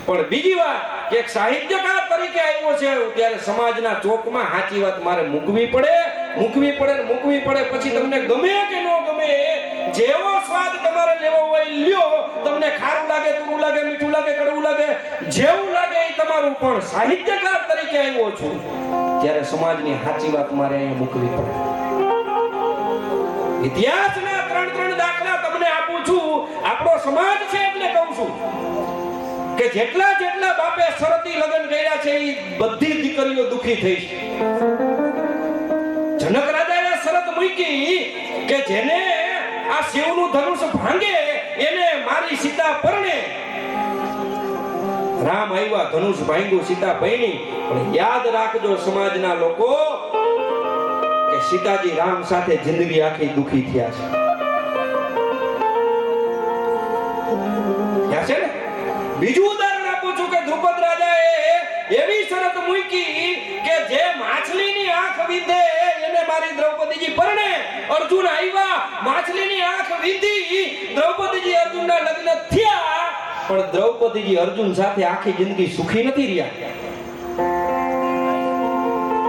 પણ બીજી વાત કે એક સાહિત્યકાર તરીકે આવ્યો છે ત્યારે સમાજના ચોકમાં સાચી વાત મારે મૂકવી પડે. પછી તમને ગમે કે ન ગમે જેવો સ્વાદ તમારે લેવો હોય લ્યો. તમને ખારું લાગે, તુરું લાગે, મીઠું લાગે, કડવું લાગે, જેવું લાગે એ તમારું. પણ સાહિત્યકાર તરીકે આવ્યો છું ત્યારે સમાજની સાચી વાત મારે અહીંયા મૂકવી પડે. ઇતિહાસના 3 દાખલા તમને આપું છું. આપણો સમાજ છે એટલે કહું છું કે જેટલા બાપે શરતી લગ્ન કર્યા છે એ બધી દીકરીઓ દુખી થઈ છે. જનક રાજાએ શરત મૂકી કે જેને આ શિવનું ધનુષ ભાંગે એને મારી સીતા પરણે. રામ આવ્યા, ધનુષ ભાંગ્યું, સીતા પરણી. પણ યાદ રાખજો સમાજના લોકો કે સીતાજી રામ સાથે જિંદગી આખી દુખી થયા છે ને. બીજું ઉદાહરણ આપું છું કે દ્રુપદ રાજાએ એવી શરત મૂકી કે જે માછલીની આંખ વિંધે એને મારી દ્રૌપદીજી પરણે. અર્જુન આવ્યા, માછલીની આંખ વિંધી, દ્રૌપદીજી અર્જુનના લગ્ન થયા. પણ દ્રૌપદીજી અર્જુન સાથે આખી જિંદગી સુખી નથી રહ્યા.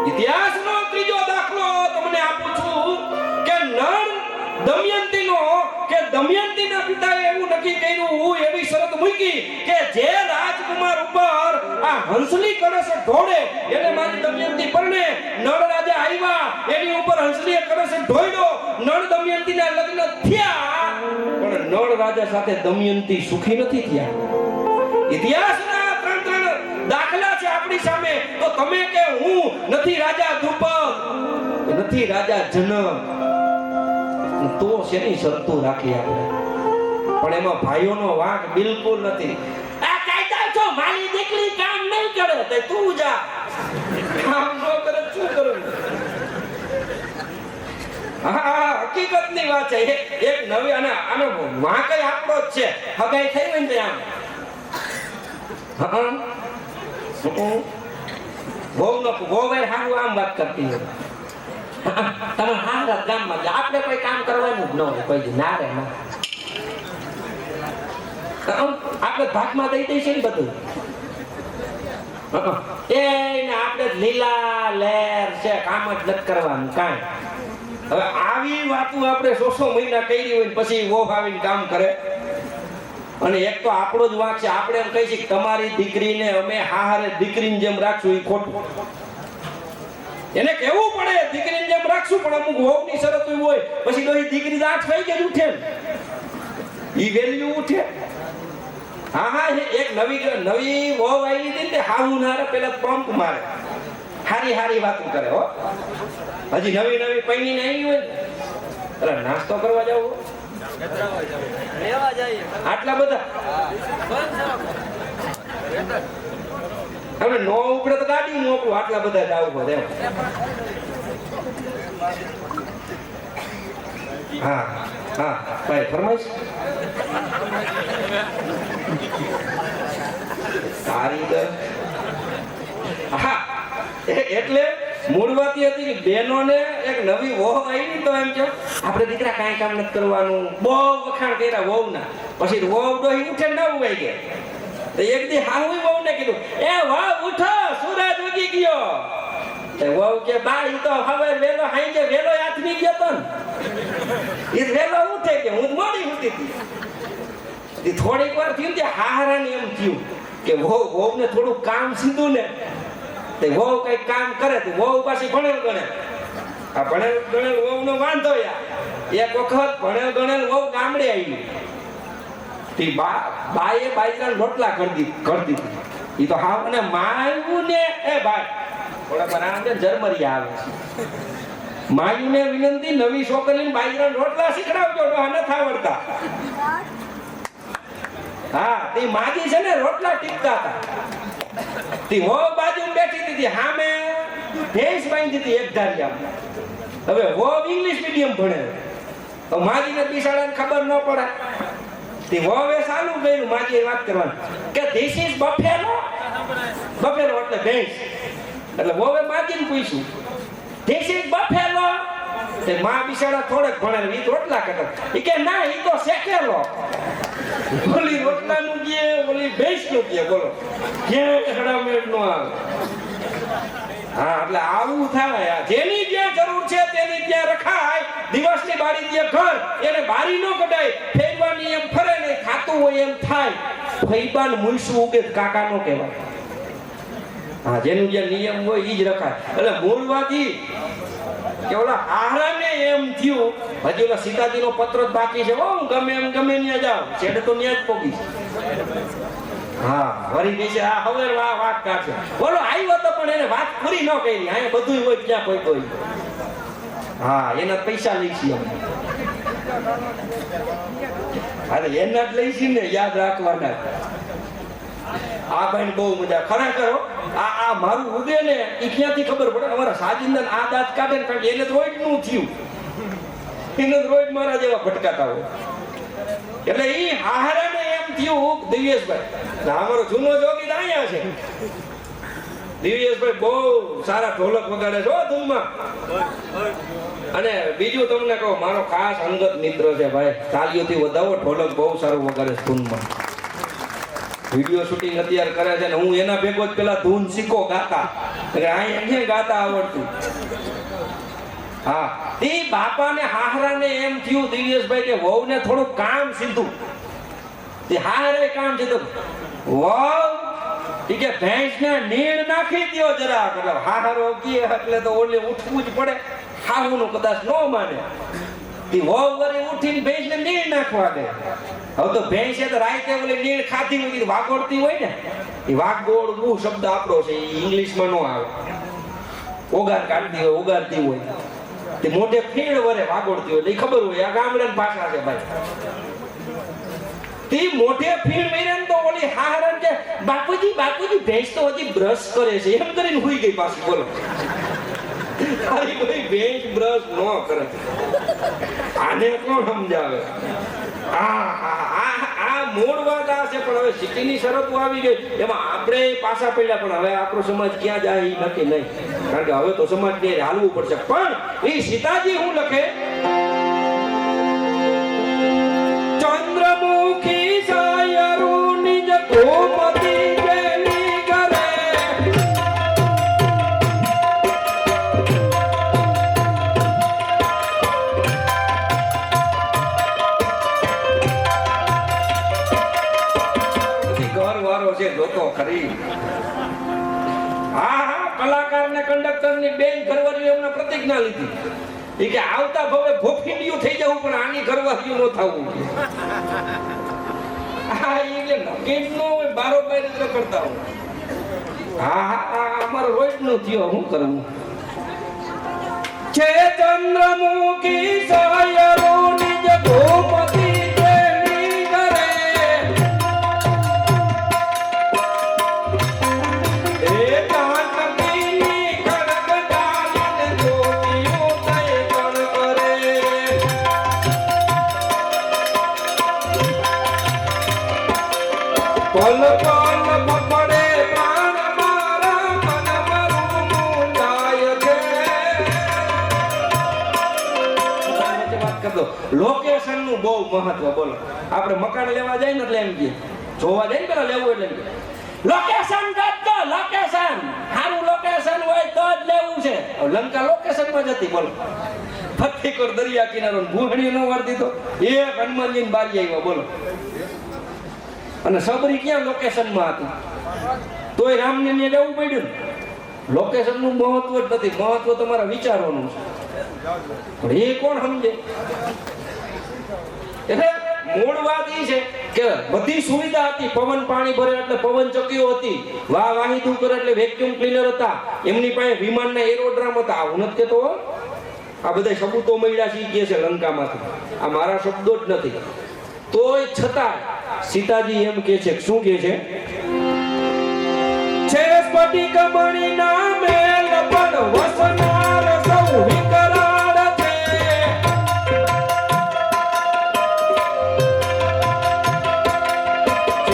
ઇતિહાસનો 3જો દાખલો તમને આપું છું કે નળ દમયંતીના પિતાએ એવું નક્કી કર્યું, એવી શરત મૂકી કે જે રાજકુમાર ઉપર આ હંસલી કળશ ઢોળે એને મારી દમયંતી પરણે. નળ રાજા આવ્યા, એની ઉપર હંસલીએ કળશ ઢોળ્યો, નળ દમયંતીના લગ્ન થયા. પણ નળ રાજા સાથે દમયંતી સુખી નથી થયા. ઇતિહાસના 3 દાખલા છે આપણી સામે. તો તમે કે હું નથી રાજા દ્રુપદ, નથી રાજા જનક, તો શેની શરતો રાખી આપણે. પણ એમાં ભાઈઓનો વાંક બિલકુલ નથી. આ કાયદા છો મારી દીકરી કામ નહીં કરે તો તું જા, કામ ન કરે શું કરું. હા હકીકતની વાત છે. એક નવી અને આનો વાંક આપણો જ છે. હગાઈ થઈ હોય ને આમ વહુ હારું આમ વાત કરતી હોય તમે હારા ગામમાં જ આપણે કોઈ કામ કરવાનું જ ન હોય કોઈ ના રે ના આપણે ભાગમાં દઈ દઈશું ને બધું એને આપણે લીલા લેર છે કામ જ નથી કરવાનું કાંઈ હવે આવી વાતો આપણે 100 મહિના કરી હોય પછી વોફ આવીને કામ કરે અને એક તો આપણો જ વાંક છે આપણે એમ કહી છીએ કે તમારી દીકરીને અમે હારે દીકરીની જેમ રાખશું એ ખોટું એને કેવું પડે દીકરીની જેમ રાખશું પણ અમુક વોફની શરત હોય પછી ડોહી દીકરી 8 વાગે જ ઉઠે ઈ વેલ્યુ ઉઠે હા એક નવી વહુ આવી હતી ને હાહુ નારે પેલા પંપ મારે હારી વાતો કરે હો હજી નવી પૈણીને આવી હોય અરે નાસ્તો કરવા જાવ લેવા જઈએ આટલા બધા હવે નો ઉપડે તો ગાડી મોકલું આટલા બધા જાવ પડે હા ભાઈ ફરમાઈશ કારીગર હા એટલે મૂળ વાત એ હતી કે બહેનોને એક નવી વહુ આવી તો એમ કે આપણે દીકરા કાંઈ કામ નથી કરવાનું બહુ વખાણ કર્યા વહુના પછી વહુ ડોહી ઉઠે 9 વાગે તો એક દી હાહુઈ વહુને કીધું એ વાહ ઉઠો સૂરજ ઉગી ગયો એ વહુ કે બા ઈ તો હવે વેલો હાંજે વેલો આથમી ગયો તો ને ઈ વેલો ઉઠે કે હું મોડી ઉઠી હતી થોડીક વાર થયું તે હારાને એમ થયું કે વહુને થોડું કામ સીધું ને તે વહુ કઈ કામ કરે તો વહુ પાછી ભણેલ ગણે આ ભણેલ ગણેલ વહુનો વાંધો યાર એક વખત ભણેલ ગણેલ વહુ ગામડે આવી તી બાએ બાજરાના રોટલા કરી દીધી ઈ તો હાવ અને માયું ને એ ભાઈ થોડા બનાવે જર્મરી આવે માયુને વિનંતી નવી છોકરીને બાજરાના રોટલા શીખડાવજો ડોહા નથી આવડતા હા તે માજી છે ને રોટલા ટીકતા હતા તી હો બાજુ બેઠી હતી સામે ભેંસ બાંધી હતી એક ધારિયા હવે હો ઇંગ્લિશ મીડિયમ ભણે તો માજીને બિસાડાને ખબર ન પડે તી હોવે ચાલુ કર્યું માજીએ વાત કરવાની કે ધીસ ઇઝ બફેલો એટલે ભેંસ એટલે હોવે માજીને પૂછ્યું ધીસ ઇઝ બફેલો તે માં બિસાડા થોડેક ભણે ઈ રોટલા કરતા ઈ કે ના ઈ તો શેકેલો ઓલી રોટલાનું કે ઓલી ભેંસનું કે બોલો ક્યાં હડામેટ નો આવે હા એટલે આવું થાય જેની જ્યાં જરૂર છે તેની ત્યાં રખાય દિવસની બારી જે ઘર એને બારી નો કઢાય ફેરવાની એમ ફરે ને ખાતું હોય એમ થાય ફૈબાન મુઈસું ઉગે કાકા નો કહેવાય હા જેનું જે નિયમ હોય ઈ જ રખાય એટલે મૂળ વાત ઈ કે ઓલા આહારાને એમ થયું હજી ઓલા સીતાજીનો પત્ર જ બાકી છે હો ગમે ત્યાં જાવ છેડે તો ન્યા જ પોગીશ હા વરી બેસે આ હવે વાત કાઢશે બોલો આવ્યો તો પણ એને વાત પૂરી ન કરી અહીંયા બધું હોય ક્યાં કોઈ હા એના પૈસા લઈશી અમે અરે એના જ લઈશી ને યાદ રાખવાના આ ભાઈ બહુ મજા ખરેખર આ મારું ઉદય ને એ ક્યાંથી ખબર પડે અમારા સાજિંદન આ દાંત કાઢે ને એને તો રોજ નું થયું એને રોજ મારા જેવા ભટકાતા હોય એટલે ઈ હારાને એમ થયું દિવ્યેશભાઈ અમારો જૂનો જોગી અહીંયા છે દિવ્યેશભાઈ બહુ સારા ઢોલક વગાડે છે ધૂનમાં અને બીજું તમને કહું મારો ખાસ અંગત મિત્ર છે ભાઈ તાલીઓથી વધાવો ઢોલક બહુ સારું વગાડે છે ધૂનમાં વિડિયો શૂટિંગ અત્યારે કરે છે ને હું એના ભેગો જ પેલા ધૂન શીખો ગાતા અહીંયા ગાતા આવડતું હા તે બાપાને હાહરાને એમ થયું દિવ્યેશભાઈ કે વહુને થોડું કામ સીધું તે હારે કામ સીધું વહુ ઈ કે ભેંસને નીણ નાખી દ્યો જરા એટલે હાહરો ગીએ એટલે તો ઓલે ઉઠવું જ પડે હાહુનું કદાચ ન માને તે વહુ વળી ઉઠીને ભેંસને નીણ નાખવા દે હવે તો ભેંસે તો રાતે ઓલી નીણ ખાધી હોય વાગોળતી હોય ને એ વાગોળવું શબ્દ આપણો છે એ ઇંગ્લિશમાં નો આવે ઓગાર કાઢતી હોય ઓગારતી હોય તે મોઢે ફીણ વરે વાગોળતી હોય એટલે ખબર હોય આ ગામડાની ભાષા છે ભાઈ તે મોઢે ફીણ વરે તો ઓલી હાહરણ કે બાપુજી ભેંસ તો હજી બ્રશ કરે છે એમ કરીને હુઈ ગઈ પાછી બોલો તારી કોઈ ભેંસ બ્રશ ન કરે આને કોણ સમજાવે આ મૂળ વાત આ છે, પણ હવે સિટીની શરતો આવી ગઈ, એમાં આપણે પાછા પડ્યા, પણ હવે આપણો સમાજ ક્યાં જાય એ નક્કી નહીં, કારણ કે હવે તો સમાજને હાલવું પડશે. પણ એ સીતાજી હું લખે, ચંદ્રમુખી સાયરુ નિજ ગોમતી જેની કરે, ઘર વાળો છે જોતો ખરી. હા હા, કલાકાર ને કંડક્ટર ની બેન ઘરવાળી એમને પ્રતિજ્ઞા લીધી એ કે આવતા ભવે ભોફીડિયું થઈ જવું, પણ આની ઘરવાળીયું ન થવું. હા, એ કે નક્કી નો હોય, બારોબાર જ કરતા હોય. હા હા, અમારો રોજ નું થયો, શું કરવું. છે ચંદ્રમુખી સાયરો નિજ ગોમતી જેની કરે, એ કાંતકીની કડકડાલીને જ્યોતિઓ તય કણ કરે, પલ પલ પકડે પ્રાણ મારા, મન મારું મૂંઝાય છે. વાત કરતો લોકેશન નું બહુ મહત્વ. બોલો, આપણે મકાન લેવા જાય ને એટલે એમ કે જોવા જાય ને પેલા લેવું એટલે લોકેશન ગોતો, લોકેશન સારું લોકેશન હોય તો જ લેવું છે. લંકા લોકેશન માં જતી. બોલો, ફતેહગઢ દરિયા કિનારો ભૂહણી નો વાર દીધો, એક હનુમાનજી ની બારી આવ્યો. બોલો, અને સબરી ક્યાં લોકેશન માં હતી, તોય રામને ને જવું પડ્યું ને. લોકેશન નું મહત્વ જ નથી, મહત્વ તમારા વિચારોનું છે. પણ એ કોણ સમજે? એટલે મૂળ વાત એ છે કે બધી સુવિધા હતી. પવન પાણી ભરે એટલે પવન ચક્કીઓ હતી, વાહિદું કરે એટલે વેક્યુમ ક્લીનર હતા, એમની પાસે વિમાનના એરોડ્રામ હતા. આવું નથી કેતો, આ બધા સબૂતો મળ્યા છે કે છે લંકામાંથી, આ મારા શબ્દો જ નથી. તોય છતાં સીતાજી એમ કે છે, શું કે છે? છે સ્ફટિક મણિ નામે લપડ વસનાર સૌ વિકરાળ છે,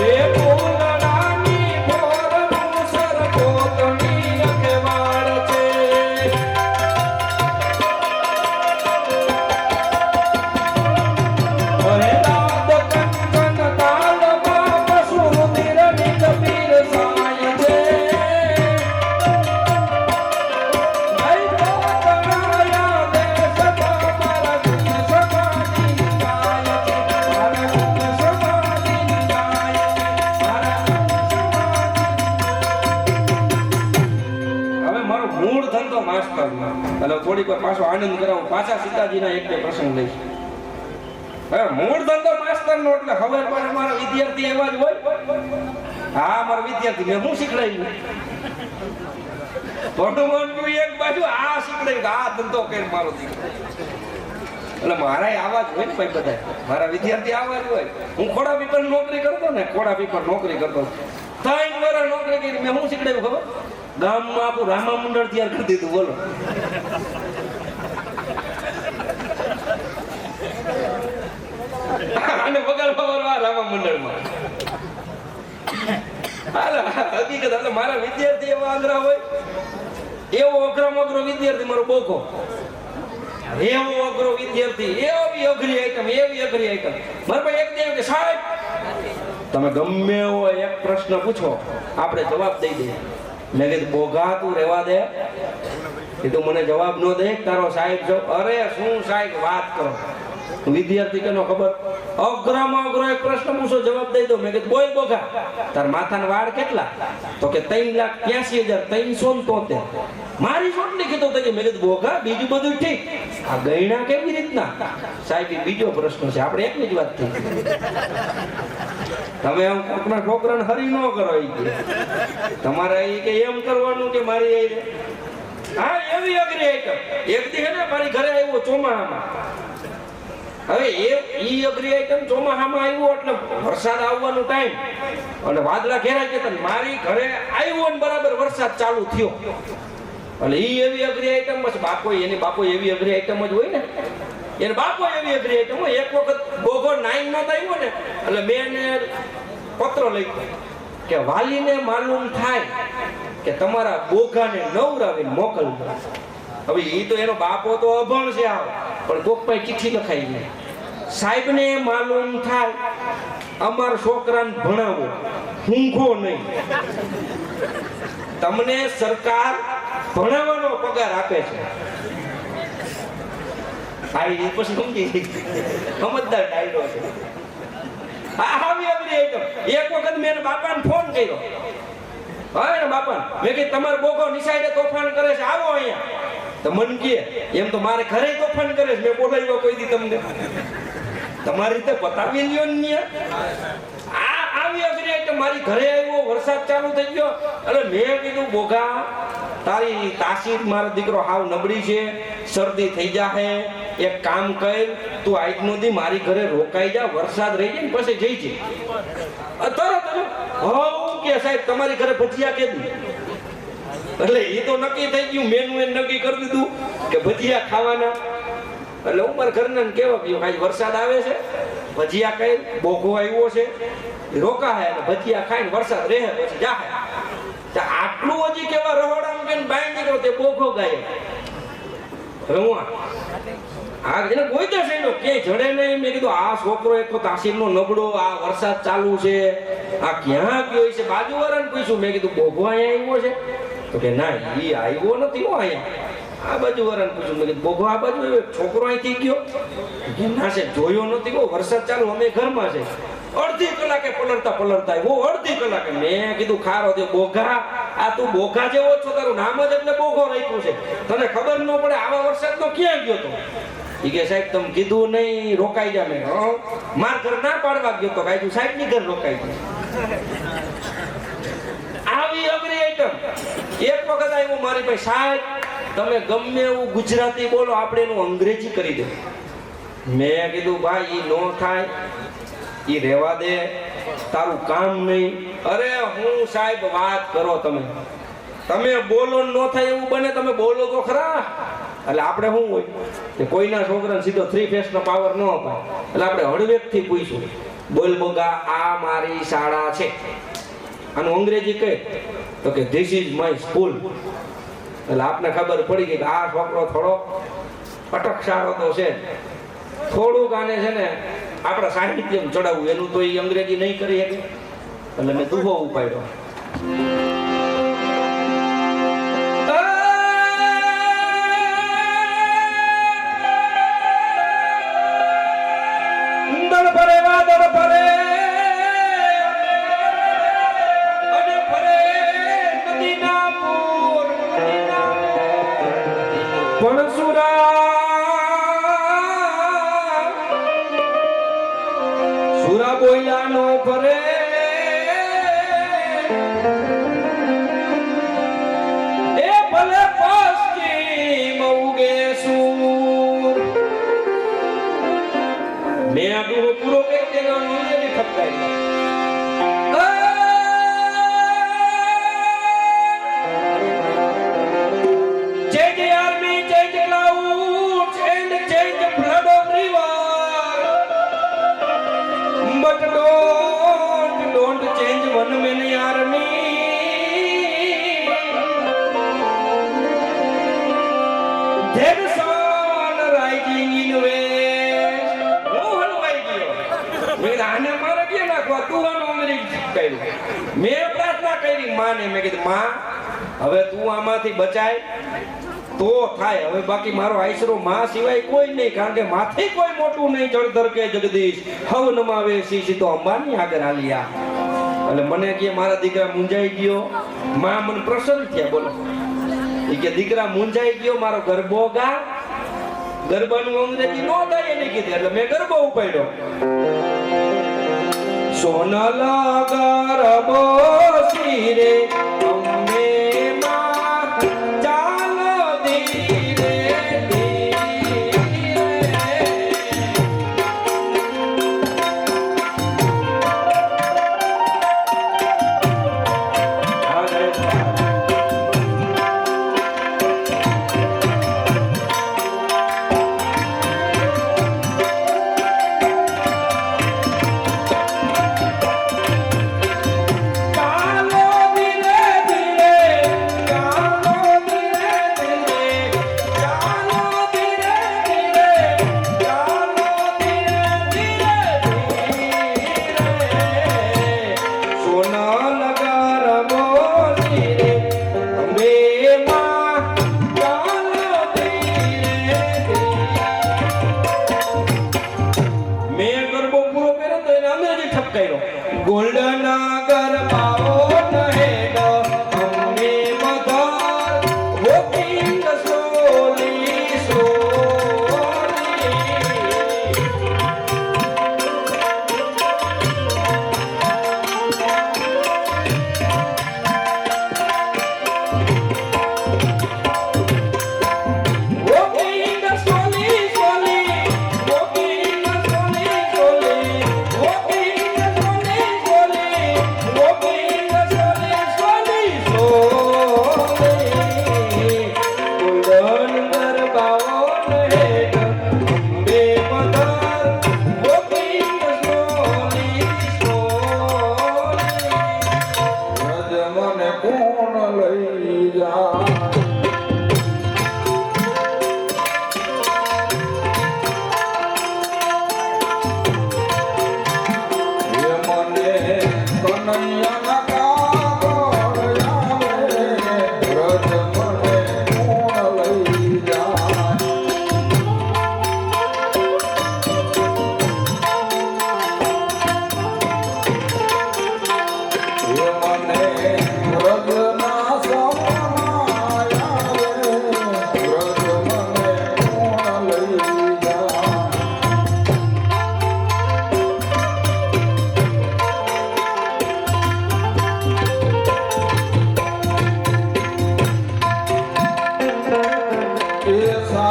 એ પૂર્ણરાની મોરનું સરકોતની રખવાળ છે, થોડીક વાર પાછો આનંદ કરાવું, પાછા સીતાજીના એક બે પ્રસંગ લઈશ. હવે મૂળ ધંધો માસ્ટર નો એટલે હવે પણ મારા વિદ્યાર્થી એવા જ હોય. હા, મારા વિદ્યાર્થી મેં હું શીખડાવ્યું, ભણવાનું એક બાજુ આ શીખડાવ્યું, આ ધંધો કરી મારો દીકરો. એટલે મારા આવા જ હોય ને ભાઈ, બધા મારા વિદ્યાર્થી આવા જ હોય. હું ખોડા પીપર નોકરી કરતો ને, ખોડા પીપર નોકરી કરતો, 3 વર્ષ નોકરી કરી. મેં હું શીખડાવ્યું ખબર? ગામમાં આપણું રામા મંડળ તૈયાર કરી દીધું. બોલો, અને વગાડવા રામા મંડળમાં. હકીકત એટલે મારા વિદ્યાર્થી એવા આગ્રહ હોય, એવો અઘરામાં અઘરો વિદ્યાર્થી મારો બોકો, એવો અઘરો વિદ્યાર્થી, એવી અઘરી આઈટમ, એવી અઘરી આઈટમ. મારા પાસે એક દેવ કે સાહેબ તમે ગમે એવો એક પ્રશ્ન પૂછો, આપણે જવાબ દઈ દઈએ. મેં કીધું બોગા તું રહેવા દે, કીધું મને જવાબ ન દે તારો સાહેબ જો. અરે શું સાહેબ વાત કરો. વિદ્યાર્થી કે નો ખબર, અઘરામાં અઘરો એક પ્રશ્ન પૂછો, જવાબ દઈ દો. મેં કીધું બોલ બોગા તાર માથાના વાળ કેટલા? તો કે 3,83,373. મારી છોટલી કીધું તો. મેં કીધું બોગા બીજું બધું ઠીક, આ ગયણા કેવી રીતના? સાહેબ બીજો પ્રશ્ન છે, આપણે એકની જ વાત થઈ. તમે આમ કોકના છોકરાને હરી ન કરો, તમારે કે એમ કરવાનું કે મારી. હા, એવી અઘરી આઈટમ. એક દી હે ને મારી ઘરે આવ્યો ચોમાહામાં. હવે ઈ અઘરી આઈટમ ચોમાહામાં આવ્યો એટલે વરસાદ આવવાનો ટાઈમ, અને વાદળા ઘેરાઈ ગયા. મારી ઘરે આવ્યો ને બરાબર વરસાદ ચાલુ થયો. એટલે ઈ એવી અઘરી આઈટમ જ બાપો, એની બાપો એવી અઘરી આઈટમ જ હોય ને. એને બાપો એવી અઘરી હતી. હું એક વખત બોગો 9 નો આવ્યો ને એટલે મેં એને પત્ર લખ્યો કે વાલીને માલુમ થાય કે તમારા બોગાને નવરાવીને મોકલજો. હવે એ તો એનો બાપો તો અભણ છે આવ, પણ કોક પાસે ચિઠ્ઠી લખાઈ ગઈ. સાહેબને માલુમ થાય અમારા છોકરાને ભણાવો, ઊંઘો નહીં. તમને સરકાર ભણાવવાનો પગાર આપે છે. આ એ પછી સમજી સમજદાર ડાયરો છે. એક વખત મેં બાપાને ફોન કર્યો. હા ને બાપા, મેં કીધું તમારો બોગો નિશાળે તોફાન કરે છે, આવો અહીંયા. તો મન કે એમ તો મારે ઘરે તોફાન કરે છે, મેં બોલાવ્યો કોઈ દી તમને. તમારી રીતે બતાવી લ્યો ને. આ આવી અઘરી એટલે મારી ઘરે આવ્યો, વરસાદ ચાલુ થઈ ગયો એટલે મેં કીધું બોગા તારી તાસીર મારો દીકરો હાવ નબળી છે, શરદી થઈ જાહે, એક કામ કર તું આજનો દી મારી ઘરે રોકાઈ જા, વરસાદ રહી જાય ને પછી જઈ છે. તરત કે સાહેબ તમારી ઘરે ભજીયા કેદી? એટલે એ તો નક્કી થઈ ગયું, મેનુ એ નક્કી કરી દીધું કે ભજીયા ખાવાના. એટલે હું મારા ઘરના કેવા ગયો આજ વરસાદ આવે છે, ભજીયા ખાઈ બોઘો આવ્યો છે, રોકાય અને ભજીયા ખાઈને વરસાદ રહે પછી જાહે. આટલું હજી કેવા રહોડામાં કે બાઈ નીકળો તે બોઘો ગાય. હવે હું આ એને કોઈ તો છે ક્યાંય જડે નહીં. મેં કીધું આ છોકરો એક તો તાસીરનો નબળો, આ વરસાદ ચાલુ છે, આ ક્યાં ગયો છે? બાજુવાળાને પૂછ્યું, મેં કીધું બોઘો અહીંયા આવ્યો છે? તો કે ના એ આવ્યો નથી હો અહીંયા. આ બાજુવાળાને પૂછ્યું, મેં કીધું બોઘો આ બાજુ આવ્યો, છોકરો અહીંથી ગયો? કે ના છે જોયો નથી હો, વરસાદ ચાલુ અમે ઘરમાં છે. અડધી કલાકે પલળતા આવ્યો, અડધી કલાકે. મેં કીધું ખારો દે બોઘા, આ તું બોઘા જેવો છો, તારું નામ જ એટલે બોઘો રાખ્યું છે, તને ખબર ન પડે આવા વરસાદનો ક્યાં ગયો તો? ઈ કે સાહેબ તમે કીધું નહીં રોકાઈ જા. મેં માર ઘર ના પાડવા ગયો તો કાઈ સાહેબ ની ઘર રોકાઈ ગયો. આવી અઘરી આઈટમ. એક વખત આવ્યું મારી પાસે, સાહેબ તમે ગમે એવું ગુજરાતી બોલો, આપણે એનું અંગ્રેજી કરી દે. મેં કીધું ભાઈ ઈ નો થાય, ઈ રહેવા દે, તારું કામ નહીં. અરે હું સાહેબ વાત કરો તમે બોલો ન થાય એવું બને, તમે બોલો તો ખરા. એટલે આપણે શું હોય કે કોઈના છોકરાને સીધો 3 ફેસનો પાવર ન અપાય. એટલે આપણે હળવેકથી પૂછ્યું, બોલ બોગા આ મારી શાળા છે, આનું અંગ્રેજી કહે તો કે ધીસ ઇઝ માય સ્કૂલ. એટલે આપને ખબર પડી ગઈ કે આ છોકરો થોડો અટકશાળો તો છે, થોડુંક આને છે ને આપણા સાહિત્યમાં ચડાવવું, એનું તો એ અંગ્રેજી નહીં કરી શકે. એટલે મેં દુહો ઉપાડ્યો. સુરા બોલ્યા નો ફરે, એ ભલે પશ્ચિમ ઉગે સૂર. મેં આ દુહો પૂરો કરી દેનો નીચેની ઠપકારી. મેં પ્રાર્થના કરી માને, મેં કીધું માં હવે તું આમાંથી બચાય તો થાય, હવે બાકી મારો આશરો માં સિવાય કોઈ નહીં, કારણ કે માથે કોઈ મોટું નહીં. જળધર કે જગદીશ હવ નમાવે સીધો અંબાની આગળ હાલ્યા. એટલે મને કે મારા દીકરા મૂંઝાઈ ગયો. માં મને પ્રસન્ન થયા. બોલો એ કે દીકરા મૂંઝાઈ ગયો, મારો ગરબો ગા. ગરબાનું અંગ્રેજી નો થાય એને કીધું, એટલે મેં ગરબો ઉપાડ્યો. સોનલ ગરબો શિરે અંબે માં ચાલો ધીરે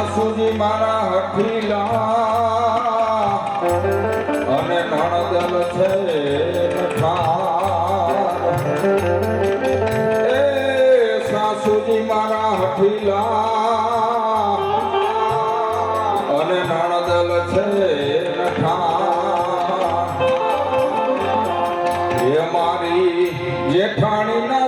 સાસુજી મારા હઠીલા અને નણદલ છે નઠાર. એ સાસુજી મારા હઠીલા અને નણદલ છે નઠાર. એ મારી જેઠાણીના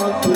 છે